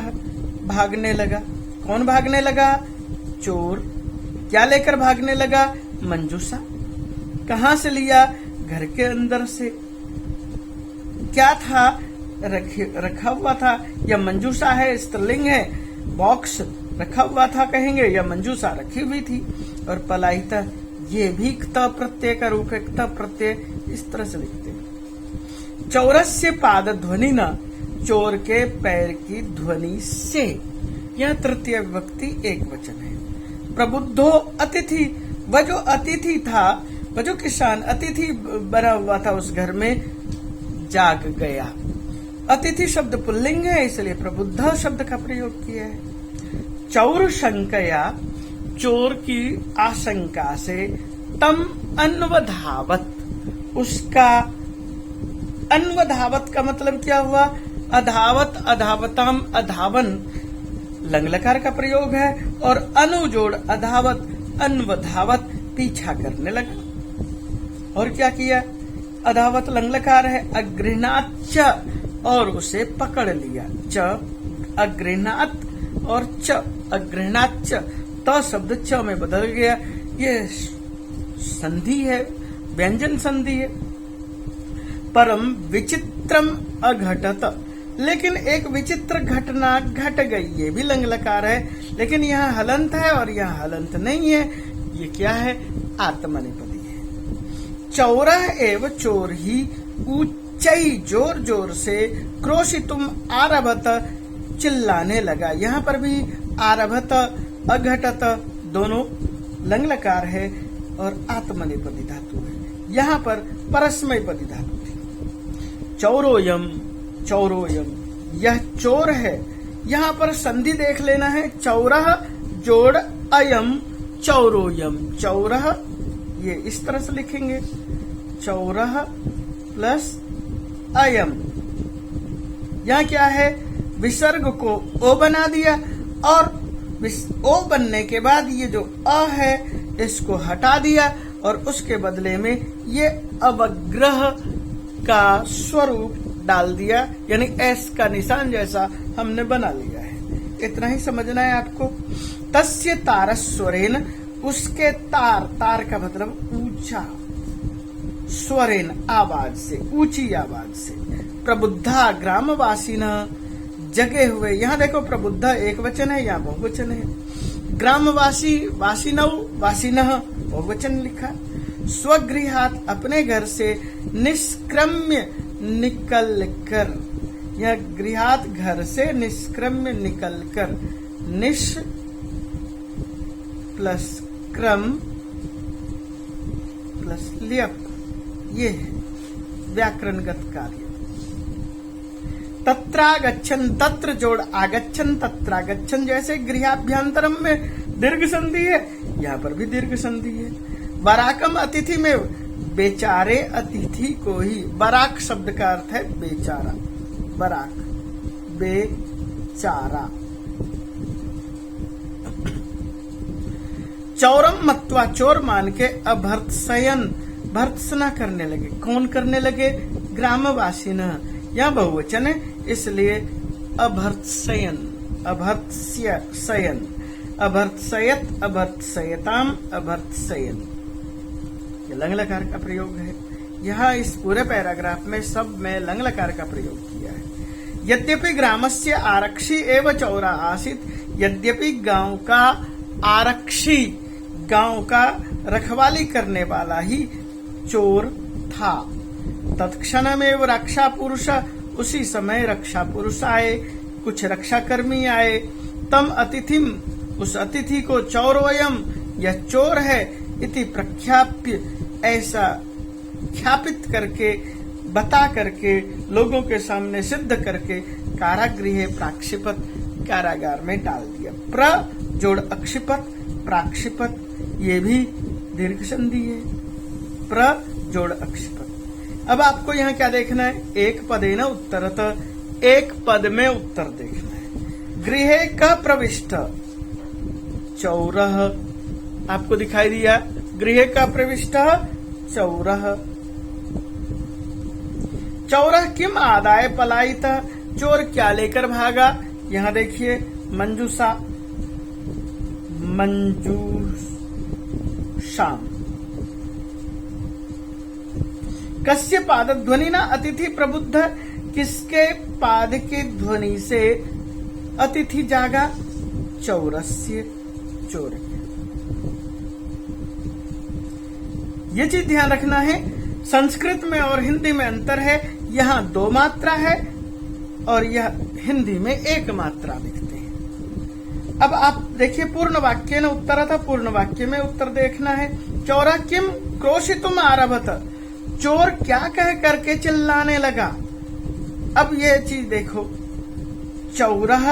भागने लगा। कौन भागने लगा, चोर। क्या लेकर भागने लगा, मंजूषा। कहां से लिया, घर के अंदर से। क्या था, रखा हुआ था, या मंजूषा है, स्त्रीलिंग है, बॉक्स रखा हुआ था कहेंगे, या मंजूषा रखी हुई थी। और पलायिता, ये भी क्ता प्रत्यय का रूप है, क्ता प्रत्यय इस तरह से लिखते हैं। चौरस्य पाद ध्वनि न, चोर के पैर की ध्वनि से, यह तृतीय विभक्ति एक वचन है। प्रबुद्धो अतिथि, वह जो अतिथि था, वह जो किसान अतिथि बना हुआ था उस घर में, जाग गया। अतिथि शब्द पुल्लिंग है, इसलिए प्रबुद्ध शब्द का प्रयोग किया है। चौर शंकया, चोर की आशंका से, तम अन्वधावत, उसका, अन्वधावत का मतलब क्या हुआ, अधावत, अधावताम, अधावन, लंग लकार का प्रयोग है, और अनुजोड़ अधावत, अन्वधावत, पीछा करने लगा। और क्या किया, अधावत लंग लकार है, अगृहणाच, और उसे पकड़ लिया। च अगृहणात और च अगृहणाच, त शब्द च में बदल गया, ये संधि है, व्यंजन संधि है। परम विचित्रम अघटत, लेकिन एक विचित्र घटना घट गई, ये भी लंग लकार है, लेकिन यहाँ हलंत है और यहाँ हलंत नहीं है। ये क्या है, आत्मनेपदी है। चौरह एव चोर ही, ऊंचाई, जोर जोर से, क्रोशितुम आरभत, चिल्लाने लगा। यहाँ पर भी आरभत, अघटत दोनों लंग लकार है और आत्मनेपदी धातु है। यहाँ पर परस्मैपदी धातु थी। चौरोयम, चौरोयम, यह चोर है। यहाँ पर संधि देख लेना है, चौरह जोड़ अयम, चौरोयम, चौरह, ये इस तरह से लिखेंगे, चौरह प्लस अयम। यहाँ क्या है, विसर्ग को ओ बना दिया, और ओ बनने के बाद ये जो अ है इसको हटा दिया, और उसके बदले में ये अवग्रह का स्वरूप डाल दिया, यानी एस का निशान जैसा हमने बना लिया है। इतना ही समझना है आपको। तस्य तारस्वरेन, उसके तार, तार का मतलब ऊंचा, स्वरेन आवाज से, ऊंची आवाज से। प्रबुद्धा ग्रामवासीन, जगे हुए, यहाँ देखो प्रबुद्ध एक वचन है, यहाँ बहुवचन है। ग्रामवासी, वासिनौ, वासिनः बहुवचन लिखा। स्वगृहात, अपने घर से, निष्क्रम्य, निकल कर, यह गृहात घर से, निष्क्रम्य निकल कर, निश प्लस क्रम प्लस लियप, ये है व्याकरणगत कार्य। तत्रागच्छन, तत्र जोड़ आगच्छन, तत्रागच्छन, जैसे गृहाभ्यंतरम में दीर्घ संधि है, यहाँ पर भी दीर्घ संधि है। बराकम अतिथि में बेचारे अतिथि को ही, बराक शब्द का अर्थ है बेचारा, बराक बेचारा। चौरम मत्वा, चोर मान के अभर्त्सयन, भर्त्सना करने लगे। कौन करने लगे? ग्रामवासी न, यहाँ बहुवचन है इसलिए अभर्त्सयन, अभर्त्स्ययन, अभर्त्सयत, अभर्त्सयताम, अभर्त्सयन, ये लंग लकार का प्रयोग है। यहाँ इस पूरे पैराग्राफ में सब में लंग लकार का प्रयोग किया है। यद्यपि ग्रामस्य आरक्षी एवं चौरा आसीत, यद्यपि गांव का आरक्षी, गांव का रखवाली करने वाला ही चोर था। तत्क्षणमेव रक्षा पुरुष, उसी समय रक्षा पुरुष आए, कुछ रक्षा कर्मी आए। तम अतिथिम, उस अतिथि को चौरोयम, यह चोर है, इति प्रख्याप्य, ऐसा ख्यापित करके, बता करके, लोगों के सामने सिद्ध करके कारागृह प्राक्षिपत, कारागार में डाल दिया। प्र जोड़ अक्षिपत, प्राक्षिपत, ये भी दीर्घ संधि है। प्र जोड़ अक्षिपत। अब आपको यहाँ क्या देखना है? एक पदेन उत्तरत, एक पद में उत्तर देखना है। गृहे का प्रविष्ट चौरः, आपको दिखाई दिया, गृहे का प्रविष्ट चौरः। चौरः किम आदाय पलायित, चोर क्या लेकर भागा? यहाँ देखिए मंजूषा, मंजूषाम। कस्य पाद ध्वनि न अतिथि प्रबुद्ध, किसके पाद की ध्वनि से अतिथि जागा? चौरस्य, चोर। ये चीज ध्यान रखना है, संस्कृत में और हिंदी में अंतर है। यहाँ 2 मात्रा है और यह हिंदी में 1 मात्रा लिखते हैं। अब आप देखिए पूर्ण वाक्य न उत्तर था, पूर्ण वाक्य में उत्तर देखना है। चौरा किम क्रोशितुम आरभत, चोर क्या कह करके चिल्लाने लगा। अब ये चीज देखो, चौरः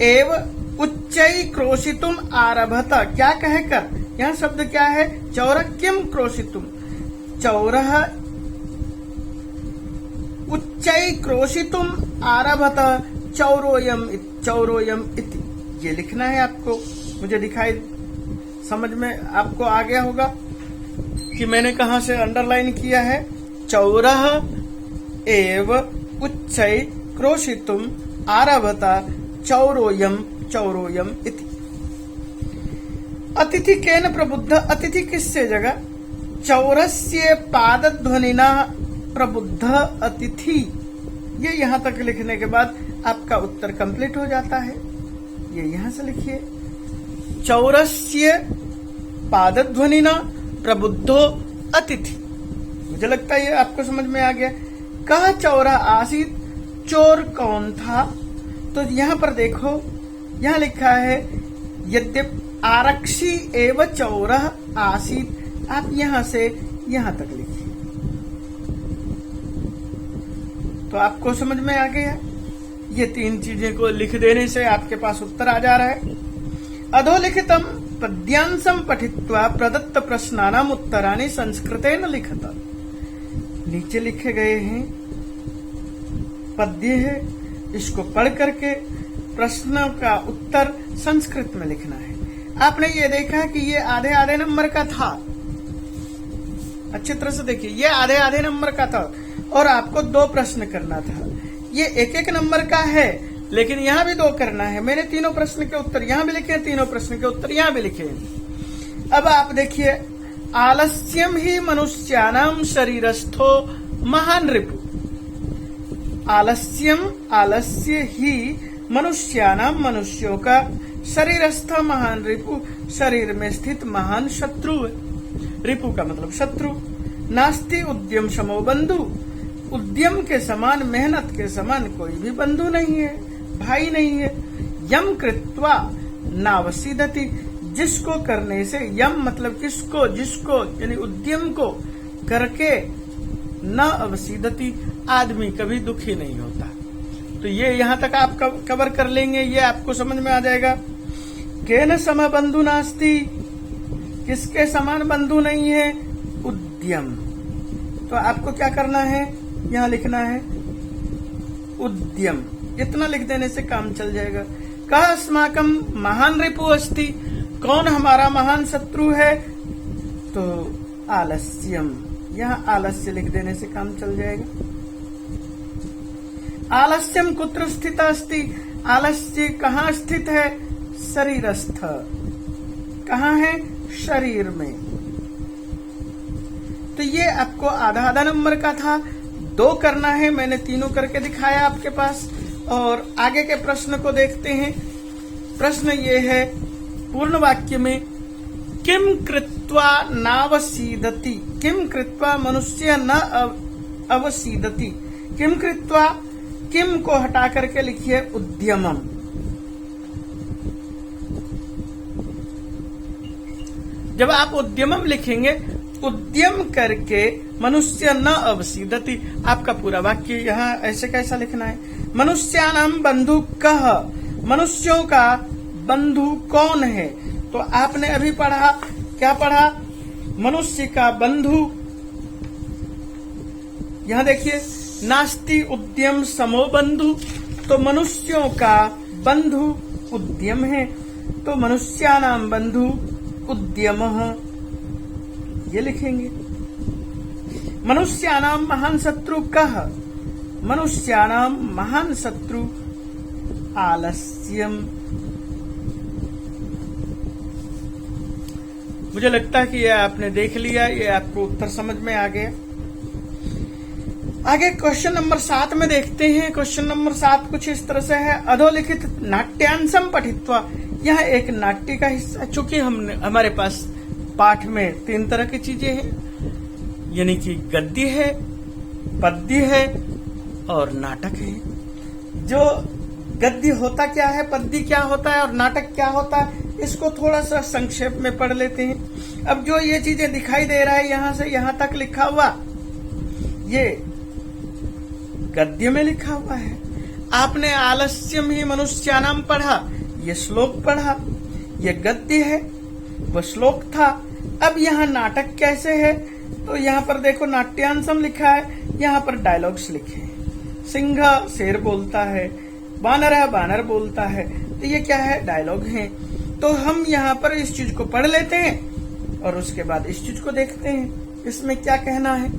एव उच्चै क्रोशितुम आरभत, क्या कहकर, यहाँ शब्द क्या है? चौरः किम क्रोशितुम, चौरः उच्चै क्रोशितुम आरभत, चौरोयम, चौरोयम इति, ये लिखना है आपको। मुझे दिखाई, समझ में आपको आ गया होगा कि मैंने कहां से अंडरलाइन किया है। चौरः एव उच्चै क्रोशितुम आरभत, चौरोयम, चौरोयम इति। अतिथि केन प्रबुद्ध, अतिथि किससे जगा? चौरस्य पादध्वनिना प्रबुद्ध अतिथि। ये यहां तक लिखने के बाद आपका उत्तर कंप्लीट हो जाता है। ये यहां से लिखिए, चौरस्य पादध्वनिना प्रबुद्धो अतिथि। मुझे लगता है ये आपको समझ में आ गया। कह चौरा आसीत, चोर कौन था? तो यहां पर देखो, यहां लिखा है यद्यप आरक्षी एवं चौरः आसीत। आप यहां से यहां तक लिखिए तो आपको समझ में आ गया। ये 3 चीजें को लिख देने से आपके पास उत्तर आ जा रहा है। अधोलिखितम पद्यांशम पठित्वा प्रदत्त प्रश्नानाम उत्तराणि संस्कृतेन लिखत। नीचे लिखे गए हैं पद्य है, इसको पढ़ करके प्रश्नों का उत्तर संस्कृत में लिखना है। आपने ये देखा कि ये आधे आधे नंबर का था, अच्छी तरह से देखिए, ये आधे आधे नंबर का था और आपको 2 प्रश्न करना था। ये 1-1 नंबर का है, लेकिन यहाँ भी 2 करना है। मैंने 3 प्रश्न के उत्तर यहाँ भी लिखे, 3 प्रश्न के उत्तर यहाँ भी लिखे। अब आप देखिए, आलस्यम ही मनुष्यानाम शरीरस्थो महान रिपु। आलस्यम, आलस्य ही मनुष्यानाम, मनुष्यों का, शरीरस्थ महान रिपु, शरीर में स्थित महान शत्रु है। रिपु का मतलब शत्रु। नास्ति उद्यम समो बंधु, उद्यम के समान, मेहनत के समान कोई भी बंधु नहीं है, भाई नहीं है। यम कृत्वा नावसीदति, जिसको करने से, यम मतलब किसको, जिसको, यानी उद्यम को करके न अवसीदति, आदमी कभी दुखी नहीं होता। तो ये यहाँ तक आप कवर कर लेंगे, ये आपको समझ में आ जाएगा। केन सम बंधु नास्ति, किसके समान बंधु नहीं है, उद्यम। तो आपको क्या करना है, यहाँ लिखना है उद्यम, इतना लिख देने से काम चल जाएगा। कह अस्माकम महान रिपु अस्ति, कौन हमारा महान शत्रु है, तो आलस्यम, यहाँ आलस्य लिख देने से काम चल जाएगा। आलस्यम कुत्र स्थित अस्ति, आलस्य कहाँ स्थित है, शरीरस्थ, कहाँ है, शरीर में। तो ये आपको आधा आधा नंबर का था, 2 करना है, मैंने तीनों करके दिखाया आपके पास। और आगे के प्रश्न को देखते हैं। प्रश्न ये है पूर्ण वाक्य में, किम कृत्वा नावसीदति, किम कृत्वा मनुष्य न अवसीदति, किम कृत्वा, किम को हटा करके लिखिए उद्यमम। जब आप उद्यमम लिखेंगे, उद्यम करके मनुष्य न अवसीदति, आपका पूरा वाक्य यहाँ ऐसे कैसा लिखना है, मनुष्यानाम बंधु कह, मनुष्यों का बंधु कौन है। तो आपने अभी पढ़ा, क्या पढ़ा, मनुष्य का बंधु, यहाँ देखिए नास्ति उद्यम समो बंधु, तो मनुष्यों का बंधु उद्यम है, तो मनुष्यानाम बंधु उद्यमः, ये लिखेंगे। मनुष्यानाम महान शत्रु कह, मनुष्यानाम महान शत्रु आलस्यम। मुझे लगता है कि यह आपने देख लिया, ये आपको उत्तर समझ में आ गया। आगे क्वेश्चन नंबर 7 में देखते हैं। क्वेश्चन नंबर 7 कुछ इस तरह से है, अधोलिखित नाट्यांशम पठित्वा, यह एक नाट्य का हिस्सा, चूंकि हमारे पास पाठ में 3 तरह की चीजें हैं, यानी कि गद्य है, पद्य है और नाटक है। जो गद्य होता क्या है, पद्य क्या होता है और नाटक क्या होता है, इसको थोड़ा सा संक्षेप में पढ़ लेते हैं। अब जो ये चीजें दिखाई दे रहा है, यहां से यहां तक लिखा हुआ, ये गद्य में लिखा हुआ है। आपने आलस्यम ही मनुष्यानाम पढ़ा, ये श्लोक पढ़ा, ये गद्य है, वो श्लोक था। अब यहाँ नाटक कैसे है, तो यहाँ पर देखो नाट्यांशम लिखा है, यहाँ पर डायलॉग्स लिखे हैं। सिंह शेर बोलता है, बानर बानर बोलता है, तो ये क्या है, डायलॉग है। तो हम यहाँ पर इस चीज को पढ़ लेते हैं और उसके बाद इस चीज को देखते हैं इसमें क्या कहना है।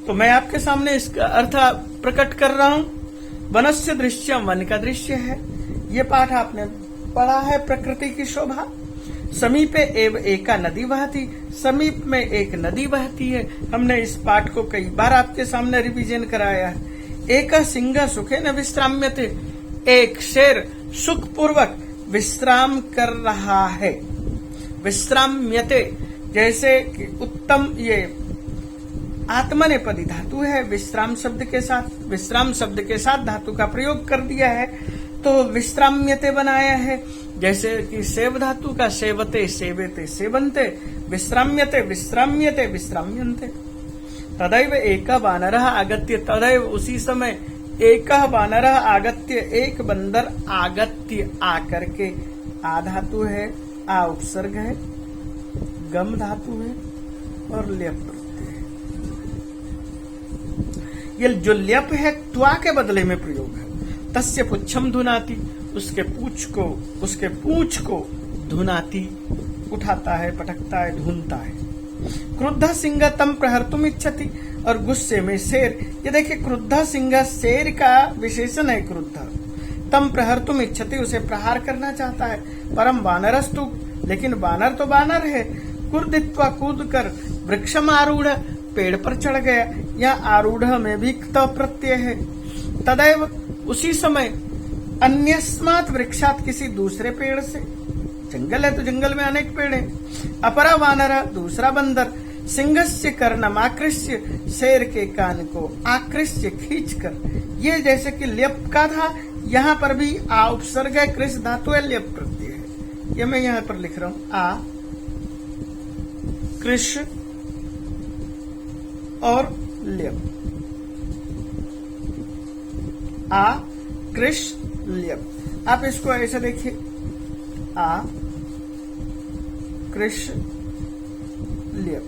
तो मैं आपके सामने इसका अर्थ प्रकट कर रहा हूँ। वनस्य दृश्यम, वन का दृश्य है, ये पाठ आपने पढ़ा है। प्रकृति की शोभा, समीपे एव एका नदी बहती, समीप में एक नदी बहती है। हमने इस पाठ को कई बार आपके सामने रिवीजन कराया है। एका सिंह सुखे न विश्राम्यते, एक शेर सुख पूर्वक विश्राम कर रहा है। विश्राम्यते जैसे कि उत्तम, ये आत्मनेपदी धातु है, विश्राम शब्द के साथ धातु का प्रयोग कर दिया है, तो विश्राम्यते बनाया है। जैसे कि सेव धातु का सेवते, सेवेते, सेवन्ते, विश्राम्यते, विश्राम्यते, विश्राम्यन्ते। तदैव एक वानरः आगत्य, तदैव उसी समय एक वानरः आगत्य, एक बंदर आगत्य आकर के, आ धातु है, आ उपसर्ग है, गम धातु है और ल्यप प्रत्यय है। ये जो ल्यप है त्वा के बदले में प्रयोग है। तस्य पुच्छम धुनाति, उसके पूंछ को धुनाति, उठाता है, पटकता है, ढूंढता है। क्रुद्ध सिंह तम प्रहर्तुम इच्छति, और गुस्से में शेर। ये देखिए क्रुद्ध सिंह शेर का विशेषण है। क्रुद्ध तम प्रहर्तुम इच्छति, उसे प्रहार करना चाहता है। परम वानरस्तु, लेकिन वानर तो वानर है। कुर्दित्वा, कूद कर, वृक्षम आरूढ़, पेड़ पर चढ़ गया। यहाँ आरूढ़ में भी क्त प्रत्यय है। तदैव उसी समय, अन्यस्मात् वृक्षात, किसी दूसरे पेड़ से, जंगल है तो जंगल में अनेक पेड़ हैं। अपरा वानर, दूसरा बंदर, सिंहस्य कर्णम आकृष्य, शेर के कान को आकृष्य खींचकर। ये जैसे कि ल्यप का था, यहाँ पर भी आ उपसर्ग है, कृष धातु है, ल्यप प्रत्यय है। ये मैं यहाँ पर लिख रहा हूं, आ कृष और ल्यप, आ कृष ल्यप। आप इसको ऐसे देखिए, आ कृष ल्यप।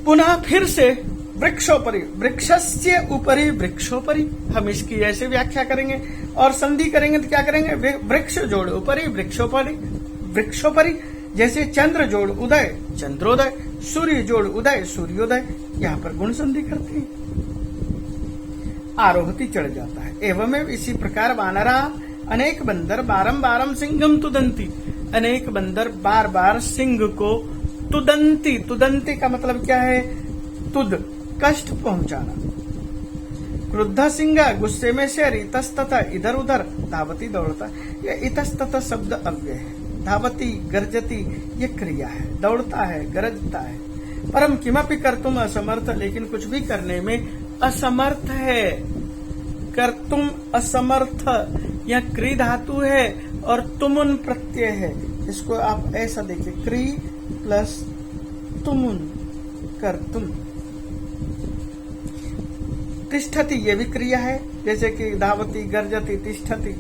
पुनः फिर से वृक्षोपरि, वृक्षस्य उपरि वृक्षोपरि, हम इसकी ऐसे व्याख्या करेंगे और संधि करेंगे तो क्या करेंगे, वृक्ष जोड़ उपरि वृक्षोपरि, वृक्षोपरि। जैसे चंद्र जोड़ उदय चंद्रोदय, सूर्य जोड़ उदय सूर्योदय, यहाँ पर गुण संधि करते हैं। आरोहति चढ़ जाता है। एवं इसी प्रकार वानरा अनेक बंदर बारंबारम सिंहम तुदंती, अनेक बंदर बार बार सिंह को तुदंती, तुदंती का मतलब क्या है, तुद कष्ट पहुंचाना। क्रुद्ध सिंह गुस्से में शेर इतस्ततः इधर उधर धावती दौड़ता। यह इतस्ततः शब्द अव्यय है। धावती गर्जती ये क्रिया है, दौड़ता है गरजता है। परम किमपि कर्तुम असमर्थ, लेकिन कुछ भी करने में असमर्थ है। कर्तुम असमर्थ यह क्री धातु है और तुमुन प्रत्यय है। इसको आप ऐसा देखिए, क्री प्लस तुमुन, कर्तुम। तिष्ठति ये भी क्रिया है, जैसे कि धावती गर्जती तिष्ठति,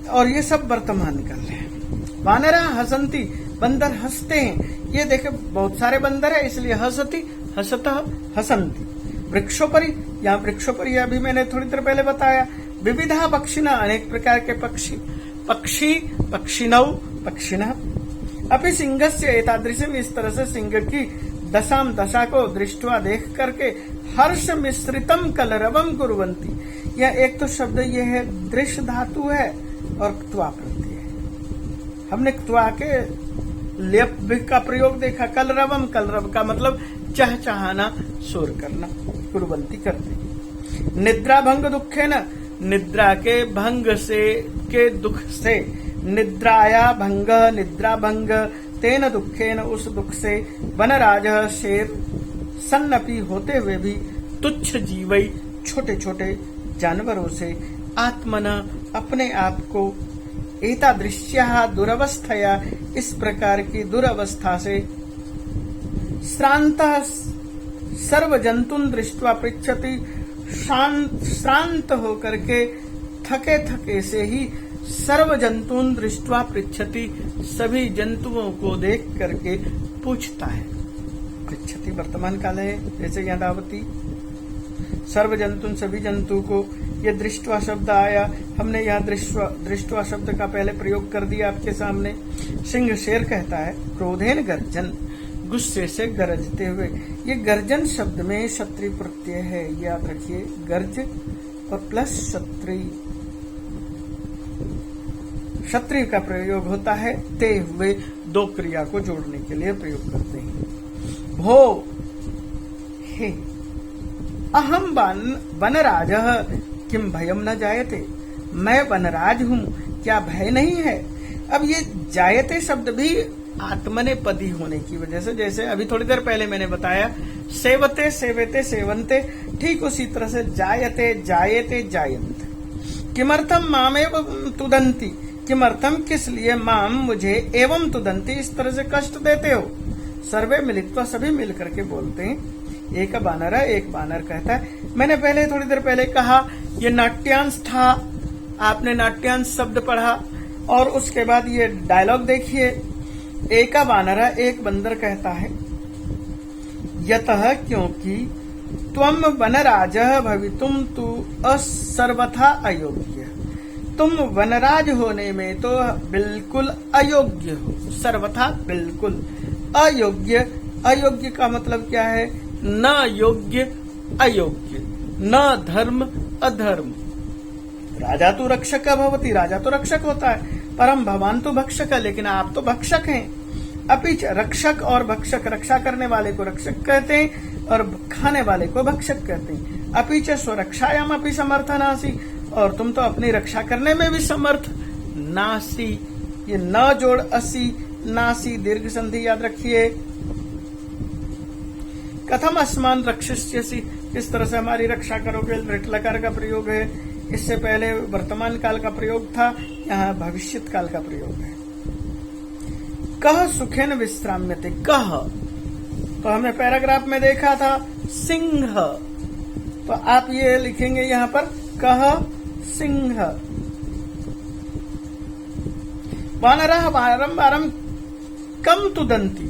और ये सब वर्तमान काल है। वानरा हसंती, बंदर हंसते हैं। ये देखे बहुत सारे बंदर है इसलिए हसती, हसतः हसंती। वृक्षोपरि, यहाँ वृक्षोपरि अभी मैंने थोड़ी देर पहले बताया। विविधा पक्षिना, अनेक प्रकार के पक्षी, पक्षी पक्षिनौ पक्षिणः। अपि सिंहस्य एतादृशम, इस तरह से सिंह की दशाम दशा को दृष्टवा देख करके हर्ष मिश्रितम कलरवम कुर्वन्ति। यह एक तो शब्द ये है दृश्य धातु है और क्त्वा प्रत्यय है। हमने क्त्वा के लेप का प्रयोग देखा। कलरवम, कलरव का मतलब चहचहाना, शोर करना, कुर्वन्ति करते। निद्रा भंग दुखे न, निद्रा के भंग से, के दुख से, निद्राया भंग, निद्रा भंग, तेन दुखेन, उस दुख से, वनराज शेर सन्नपी होते हुए भी, तुच्छ जीवई छोटे छोटे जानवरों से, आत्मना अपने आप को, एतादृश्या दुरवस्थया इस प्रकार की दुरवस्था से, श्रांत सर्व जंतुन दृष्टवा पृच्छति, श्रांत होकर के थके थके से ही, सर्व जंतुन दृष्टवा पृच्छति सभी जंतुओं को देख करके पूछता है। पृच्छति वर्तमान काल है, जैसे यहाँ धावती, सर्व जंतुन सभी जंतु को। ये दृष्टवा शब्द आया, हमने यहाँ दृष्टवा शब्द का पहले प्रयोग कर दिया आपके सामने। सिंह शेर कहता है, क्रोधेन गर्जन, गुस्से से गरजते हुए। ये गर्जन शब्द में क्षत्रिय प्रत्यय है, याद रखिए, गर्ज और प्लस क्षत्रिय, क्षत्रिय का प्रयोग होता है। ते हुए दो क्रिया को जोड़ने के लिए प्रयोग करते हैं। भो हे, अहम वनराज किम भयम न जायते, मैं वनराज हूँ क्या भय नहीं है। अब ये जायते शब्द भी आत्मनेपदी होने की वजह से, जैसे अभी थोड़ी देर पहले मैंने बताया, सेवते सेवते सेवन्ते, ठीक उसी तरह से जायते जायते जायन्त। किमर्थम मामेव तुदंती, किमर्थम किस लिए, माम मुझे, एवं तुदंती इस तरह से कष्ट देते हो। सर्वे मिलित्वा सभी मिल करके बोलते हैं। एक बानर है, एक बानर कहता है, मैंने पहले थोड़ी देर पहले कहा ये नाट्यांश था, आपने नाट्यांश शब्द पढ़ा और उसके बाद ये डायलॉग देखिए। एक बानर है, एक बंदर कहता है, यतः क्योंकि त्वम वनराज भवितुम तु असर्वथा अयोग्य, तुम वनराज होने में तो बिल्कुल अयोग्य हो। सर्वथा बिल्कुल अयोग्य, अयोग्य का मतलब क्या है, न योग्य अयोग्य, न धर्म अधर्म। राजा तो रक्षक भवति, राजा तो रक्षक होता है, परम भवान तो भक्षक है, लेकिन आप तो भक्षक हैं। अपिच रक्षक और भक्षक, रक्षा करने वाले को रक्षक कहते हैं और खाने वाले को भक्षक कहते हैं। अपिच स्वरक्षायाम अपि समर्थ नासी, और तुम तो अपनी रक्षा करने में भी समर्थ नासी। ये न जोड़ असी, नासी दीर्घ संधि याद रखिए। कथम अस्मान रक्षिष्यसि, किस तरह से हमारी रक्षा करोगे, लृट लकार का प्रयोग है। इससे पहले वर्तमान काल का प्रयोग था, यहाँ भविष्यत काल का प्रयोग है। कह सुखेन विश्राम्यते, कह तो हमने पैराग्राफ में देखा था सिंह, तो आप ये लिखेंगे यहां पर कह सिंह। वानरः वारम वारम कम तुदंती,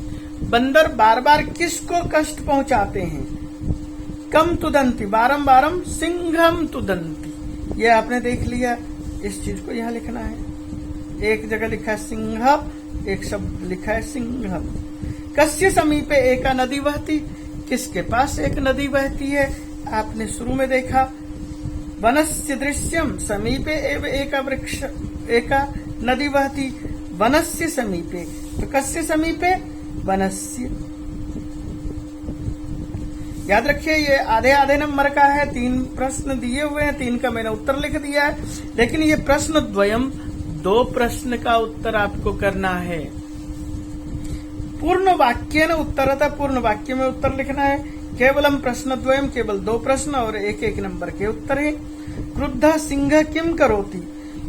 बंदर बार बार किसको कष्ट पहुंचाते हैं? कम तुदंती, बारम बारम सिंहम तुदंती। ये आपने देख लिया, इस चीज को यहां लिखना है। एक जगह लिखा है सिंह, एक शब्द लिखा है सिंह। कस्य समीपे एका नदी बहती, किसके पास एक नदी बहती है? आपने शुरू में देखा वनस्य दृश्यम समीपे एव एका वृक्ष एका नदी बहती, वनस्य समीपे, तो कस्य समीपे? वनस्य। याद रखिए ये आधे आधे नंबर का है, 3 प्रश्न दिए हुए हैं, 3 का मैंने उत्तर लिख दिया है, लेकिन ये प्रश्न द्वयम 2 प्रश्न का उत्तर आपको करना है। पूर्ण वाक्य न उत्तर था, पूर्ण वाक्य में उत्तर लिखना है। केवलम प्रश्न द्वयम, केवल 2 प्रश्न और 1-1 नंबर के उत्तर है। क्रुद्ध सिंह किम करोति,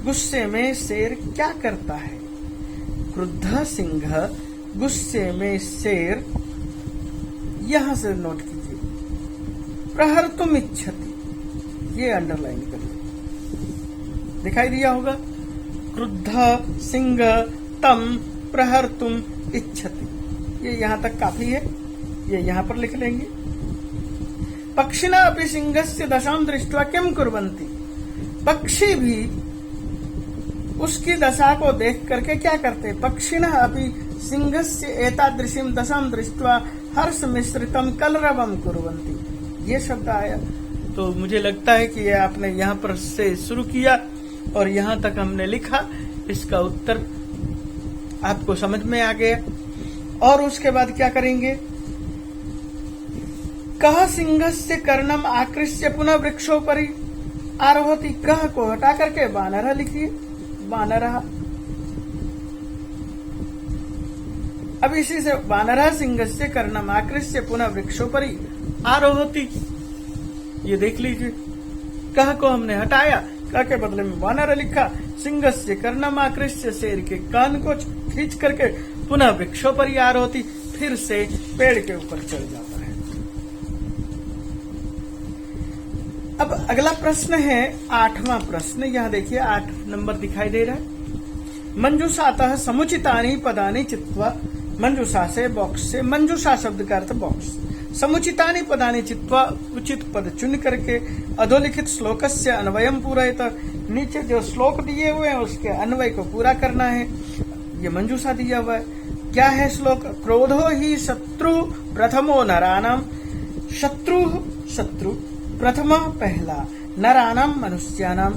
गुस्से में शेर क्या करता है? क्रुद्ध सिंह, गुस्से में शेर, यहां से नोट कीजिए। प्रहर्तुम इच्छति, ये अंडरलाइन करिए, दिखाई दिया होगा। क्रुद्ध सिंह तम प्रहर्तुम इच्छति, ये यहां तक काफी है, ये यहां पर लिख लेंगे। पक्षिणा अपि सिंहस्य दशां दृष्ट्वा किम कुर्वन्ति, पक्षी भी उसकी दशा को देख करके क्या करते? पक्षिणा अपि सिंहस्य एतादृशीं दशां दृष्ट्वा हर्ष मिश्रितम कलरवम कुर्वन्ति। ये शब्द आया, तो मुझे लगता है कि ये आपने यहाँ पर से शुरू किया और यहाँ तक हमने लिखा, इसका उत्तर आपको समझ में आ गया। और उसके बाद क्या करेंगे? कह सिंहस्य कर्णम आकृष्य पुनः वृक्षोपरि आरोहति, कह को हटा करके वानरः लिखिए, वानरः। अब इसी से वानरः सिंहस्य कर्णम आकृष्य पुनः वृक्षोपरि आरोहति, ये देख लीजिए। कह को हमने हटाया, कह के बदले में वानर लिखा, सिंहस्य कर्णम आकृष्य, शेर के कान को खींच करके पुनः वृक्षोपरि आरोहति, फिर से पेड़ के ऊपर चढ़ जाता है। अब अगला प्रश्न है 8वां प्रश्न, यहां देखिए 8 नंबर दिखाई दे रहा है। मंजूषातः समुचितानि पदानि चित्वा, मंजूषा से बॉक्स से, मंजूषा शब्द का अर्थ बॉक्स, समुचितानि पदानि चित्वा, उचित पद चुन करके अधोलिखित श्लोकस्य अन्वयम पूरयत, नीचे जो श्लोक दिए हुए हैं उसके अन्वय को पूरा करना है। ये मंजूषा दिया हुआ है। क्या है श्लोक? क्रोधो ही शत्रु प्रथमो नराणाम, शत्रु प्रथम पहला, नराणाम मनुष्यानाम,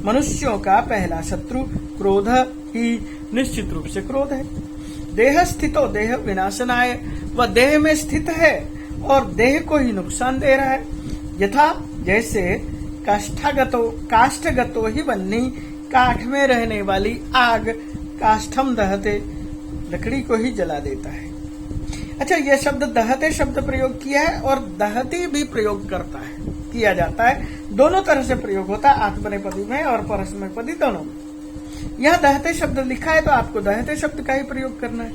मनुष्यों का पहला शत्रु क्रोध ही निश्चित रूप से क्रोध है। देह स्थितो देह विनाशनाय, वह देह में स्थित है और देह को ही नुकसान दे रहा है। यथा जैसे काष्ठगतो ही बन्नी, काठ में रहने वाली आग, काष्ठम दहते, लकड़ी को ही जला देता है। अच्छा, यह शब्द दहते शब्द प्रयोग किया है और दहती भी प्रयोग करता है, किया जाता है, दोनों तरह से प्रयोग होता है, आत्मनेपदी में और परस्मैपदी दोनों में। यहाँ दहते शब्द लिखा है तो आपको दहते शब्द का ही प्रयोग करना है।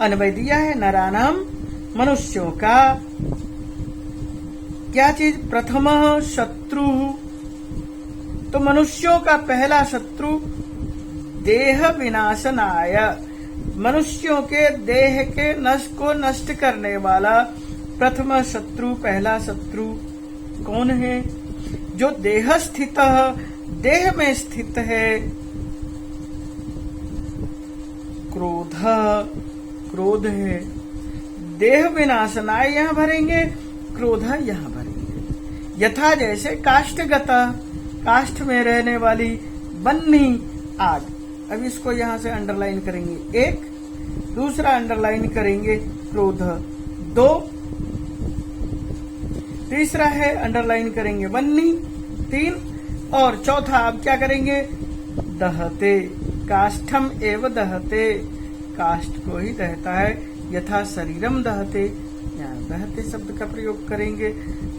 अन्वय दिया है नरानाम, मनुष्यों का क्या चीज? प्रथम शत्रु, तो मनुष्यों का पहला शत्रु देह विनाशनाय, मनुष्यों के देह के नष्ट को नष्ट करने वाला प्रथम शत्रु, पहला शत्रु कौन है? जो देह स्थित, देह में स्थित है। क्रोध है। देह विनाशनाय यहां भरेंगे, क्रोध यहां भरेंगे। यथा जैसे काष्ठगत, काष्ठ में रहने वाली बन्नी आग। अब इसको यहां से अंडरलाइन करेंगे 1, दूसरा अंडरलाइन करेंगे क्रोध 2, तीसरा है अंडरलाइन करेंगे बन्नी 3, और चौथा अब क्या करेंगे? दहते, काष्ठम एव दहते, काष्ठ को ही दहता है। यथा शरीरम दहते, यहाँ दहते शब्द का प्रयोग करेंगे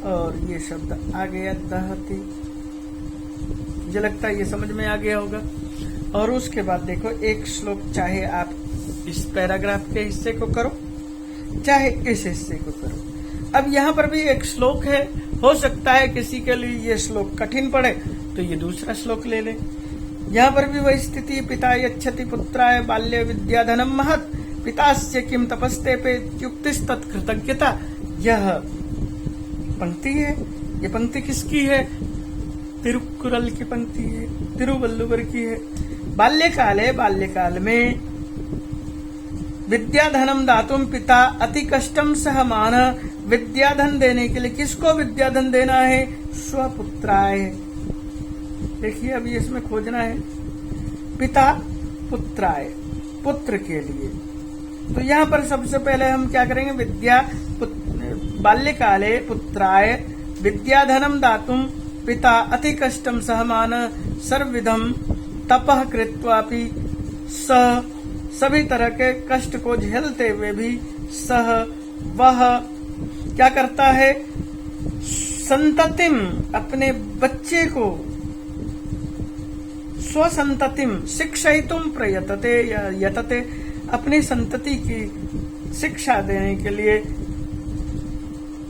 और ये शब्द आ गया दहते। मुझे लगता है ये समझ में आ गया होगा। और उसके बाद देखो एक श्लोक, चाहे आप इस पैराग्राफ के हिस्से को करो, चाहे इस हिस्से को करो। अब यहाँ पर भी एक श्लोक है, हो सकता है किसी के लिए ये श्लोक कठिन पड़े तो ये दूसरा श्लोक ले ले। यहाँ पर भी वही स्थिति, पिता यच्छति पुत्राय बाल्य विद्याधनम महत् पितास्य किम तपस्ते पे युक्तिस तत्कृतज्ञता। यह पंक्ति है। ये पंक्ति किसकी है? तिरुक्कुरल की पंक्ति है, तिरुवल्लुवर की है। बाल्यकाल में विद्याधनम दातुम पिता अति कष्टम सह मान। विद्याधन देने के लिए किसको विद्याधन देना है? स्वपुत्राय। देखिए अभी इसमें खोजना है, पिता पुत्राय, पुत्र के लिए। तो यहाँ पर सबसे पहले हम क्या करेंगे? बाल्यकाले पुत्राय विद्याधनम दातुम पिता अति कष्टम सहमान सर्वविधम तपः कृत्वापि सह, सभी तरह के कष्ट को झेलते हुए भी सह वह क्या करता है? संततिम, अपने बच्चे को, स्वसंततिम शिक्षयितुम प्रयतते या यतते, अपनी संतति की शिक्षा देने के लिए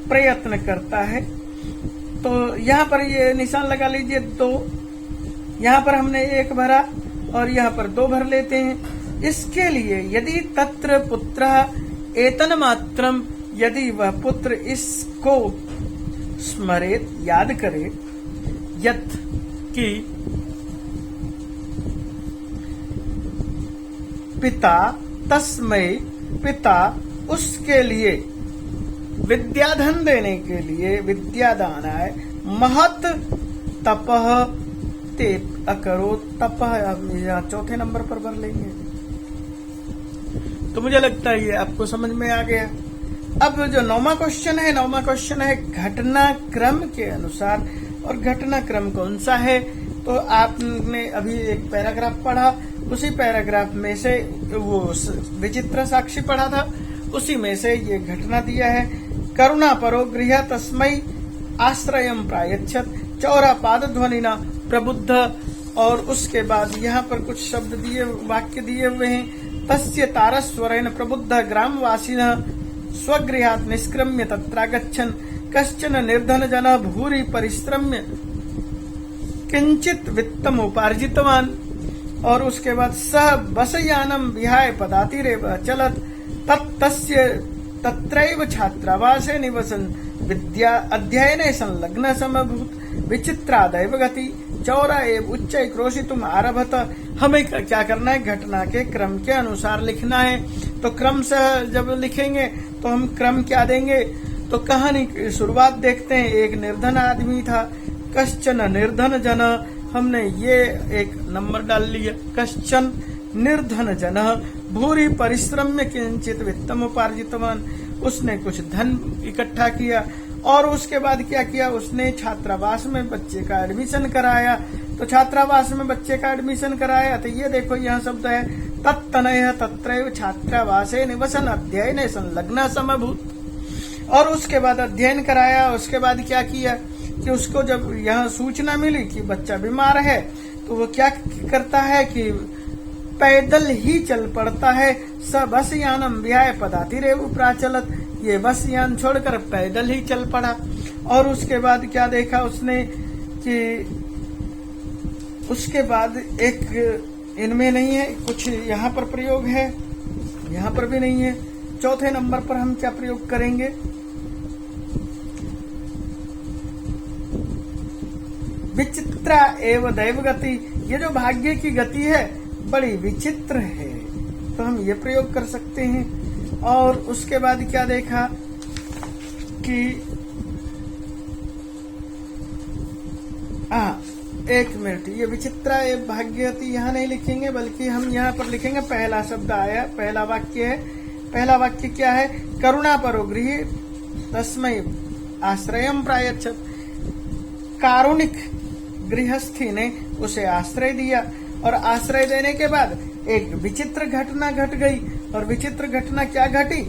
प्रयत्न करता है। तो यहाँ पर ये निशान लगा लीजिए 2, यहाँ पर हमने 1 भरा और यहाँ पर 2 भर लेते हैं। इसके लिए यदि तत्र पुत्र एतन मात्रम, यदि वह पुत्र इसको स्मरेत, याद करे, यत कि पिता तस्मै, पिता उसके लिए, विद्याधन देने के लिए, विद्यादानाय महत तपः ते अकरो तपः। यहाँ 4थे नंबर पर भर लेंगे। तो मुझे लगता है ये आपको समझ में आ गया। अब जो 9वां क्वेश्चन है घटनाक्रम के अनुसार। और घटनाक्रम कौन सा है? तो आपने अभी एक पैराग्राफ पढ़ा, उसी पैराग्राफ में से वो विचित्र साक्षी पढ़ा था, उसी में से ये घटना दिया है। करुणा परो गृह तस्मै आश्रयम प्रायच्छत चौरा पाद ध्वनिना प्रबुद्ध। और उसके बाद यहाँ पर कुछ शब्द दिए, वाक्य दिए हुए हैं। तस्य तारस्वरेण प्रबुद्ध ग्रामवासिनः स्वगृहात् निष्क्रम्य तत्रागच्छन् कश्चन निर्धन जनः भूरि परिश्रम्य किंचित वित्तम उपार्जितवान। और उसके बाद सह बसयानम विहाय पदातिरेव चलत तस्य तत्रैव छात्रावासे निवसन विद्या अध्ययने संलग्न समभूत विचित्रादैव गति चौरा एव उच्च क्रोशितुम आरभत। हमें क्या करना है? घटना के क्रम के अनुसार लिखना है। तो क्रम से जब लिखेंगे तो हम क्रम क्या देंगे? तो कहानी की शुरुआत देखते हैं। एक निर्धन आदमी था, कश्चन निर्धन जन, हमने ये एक नंबर डाल लिया। कश्चन निर्धन जन भूरि परिश्रम्य किंचित वित्तम उपार्जितवान, उसने कुछ धन इकट्ठा किया। और उसके बाद क्या किया? उसने छात्रावास में बच्चे का एडमिशन कराया। तो छात्रावास में बच्चे का एडमिशन कराया, तो ये देखो यहाँ शब्द है तत्तनय तत्रैव छात्रावासे निवसन अध्ययने संलग्न समभूत। और उसके बाद अध्ययन कराया। उसके बाद क्या किया कि उसको जब यहाँ सूचना मिली कि बच्चा बीमार है, तो वो क्या करता है कि पैदल ही चल पड़ता है। स बस यानम विहाय पदातिरेव प्राचलत, ये बस यान छोड़कर पैदल ही चल पड़ा। और उसके बाद क्या देखा उसने कि उसके बाद एक इनमें नहीं है, कुछ यहाँ पर प्रयोग है, यहाँ पर भी नहीं है। 4थे नंबर पर हम क्या प्रयोग करेंगे? विचित्रा एव दैव गति, ये जो भाग्य की गति है बड़ी विचित्र है, तो हम ये प्रयोग कर सकते हैं। और उसके बाद क्या देखा कि एक मिनट, ये विचित्रा एव भाग्यवती यहाँ नहीं लिखेंगे, बल्कि हम यहाँ पर लिखेंगे पहला शब्द आया, पहला वाक्य है। पहला वाक्य क्या है? करुणा परो गृहे तस्मै आश्रयम प्रायच्छत, कारुणिक गृहस्थी ने उसे आश्रय दिया। और आश्रय देने के बाद एक विचित्र घटना घट गई। और विचित्र घटना क्या घटी?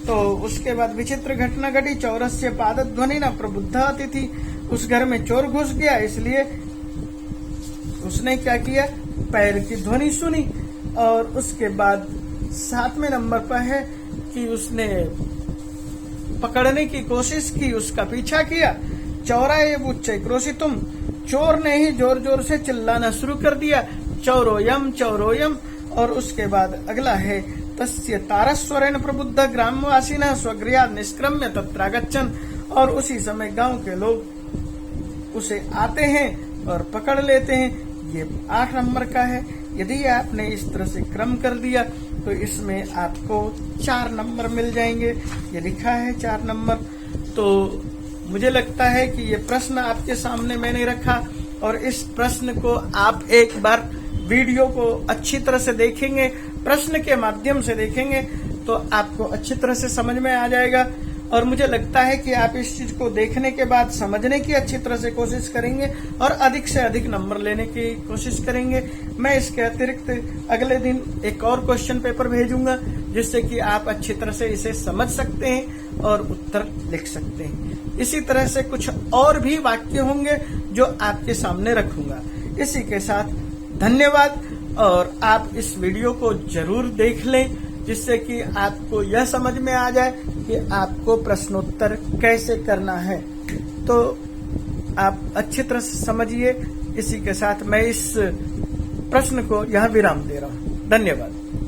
तो उसके बाद विचित्र घटना घटी, चौरस्य पादध्वनि न प्रबुद्ध अतिथि, उस घर में चोर घुस गया, इसलिए उसने क्या किया? पैर की ध्वनि सुनी। और उसके बाद 7वें नंबर पर है कि उसने पकड़ने की कोशिश की, उसका पीछा किया। चौराए बुच्चे क्रोशितुम, चोर ने ही जोर जोर से चिल्लाना शुरू कर दिया, चौरोयम चौरोयम। और उसके बाद अगला है, तस्य तारस्वरेण प्रबुद्ध ग्रामवासिनः स्वगृहात् निष्क्रम्य तत्रागच्छन्। और उसी समय गांव के लोग उसे आते हैं और पकड़ लेते हैं। ये 8 नंबर का है। यदि आपने इस तरह से क्रम कर दिया तो इसमें आपको 4 नंबर मिल जाएंगे। ये लिखा है 4 नंबर। तो मुझे लगता है कि ये प्रश्न आपके सामने मैंने रखा, और इस प्रश्न को आप एक बार वीडियो को अच्छी तरह से देखेंगे, प्रश्न के माध्यम से देखेंगे तो आपको अच्छी तरह से समझ में आ जाएगा। और मुझे लगता है कि आप इस चीज को देखने के बाद समझने की अच्छी तरह से कोशिश करेंगे और अधिक से अधिक नंबर लेने की कोशिश करेंगे। मैं इसके अतिरिक्त अगले दिन एक और क्वेश्चन पेपर भेजूंगा, जिससे कि आप अच्छी तरह से इसे समझ सकते हैं और उत्तर लिख सकते हैं। इसी तरह से कुछ और भी वाक्य होंगे जो आपके सामने रखूंगा। इसी के साथ धन्यवाद, और आप इस वीडियो को जरूर देख लें, जिससे कि आपको यह समझ में आ जाए कि आपको प्रश्नोत्तर कैसे करना है। तो आप अच्छी तरह से समझिए। इसी के साथ मैं इस प्रश्न को यहाँ विराम दे रहा हूँ। धन्यवाद।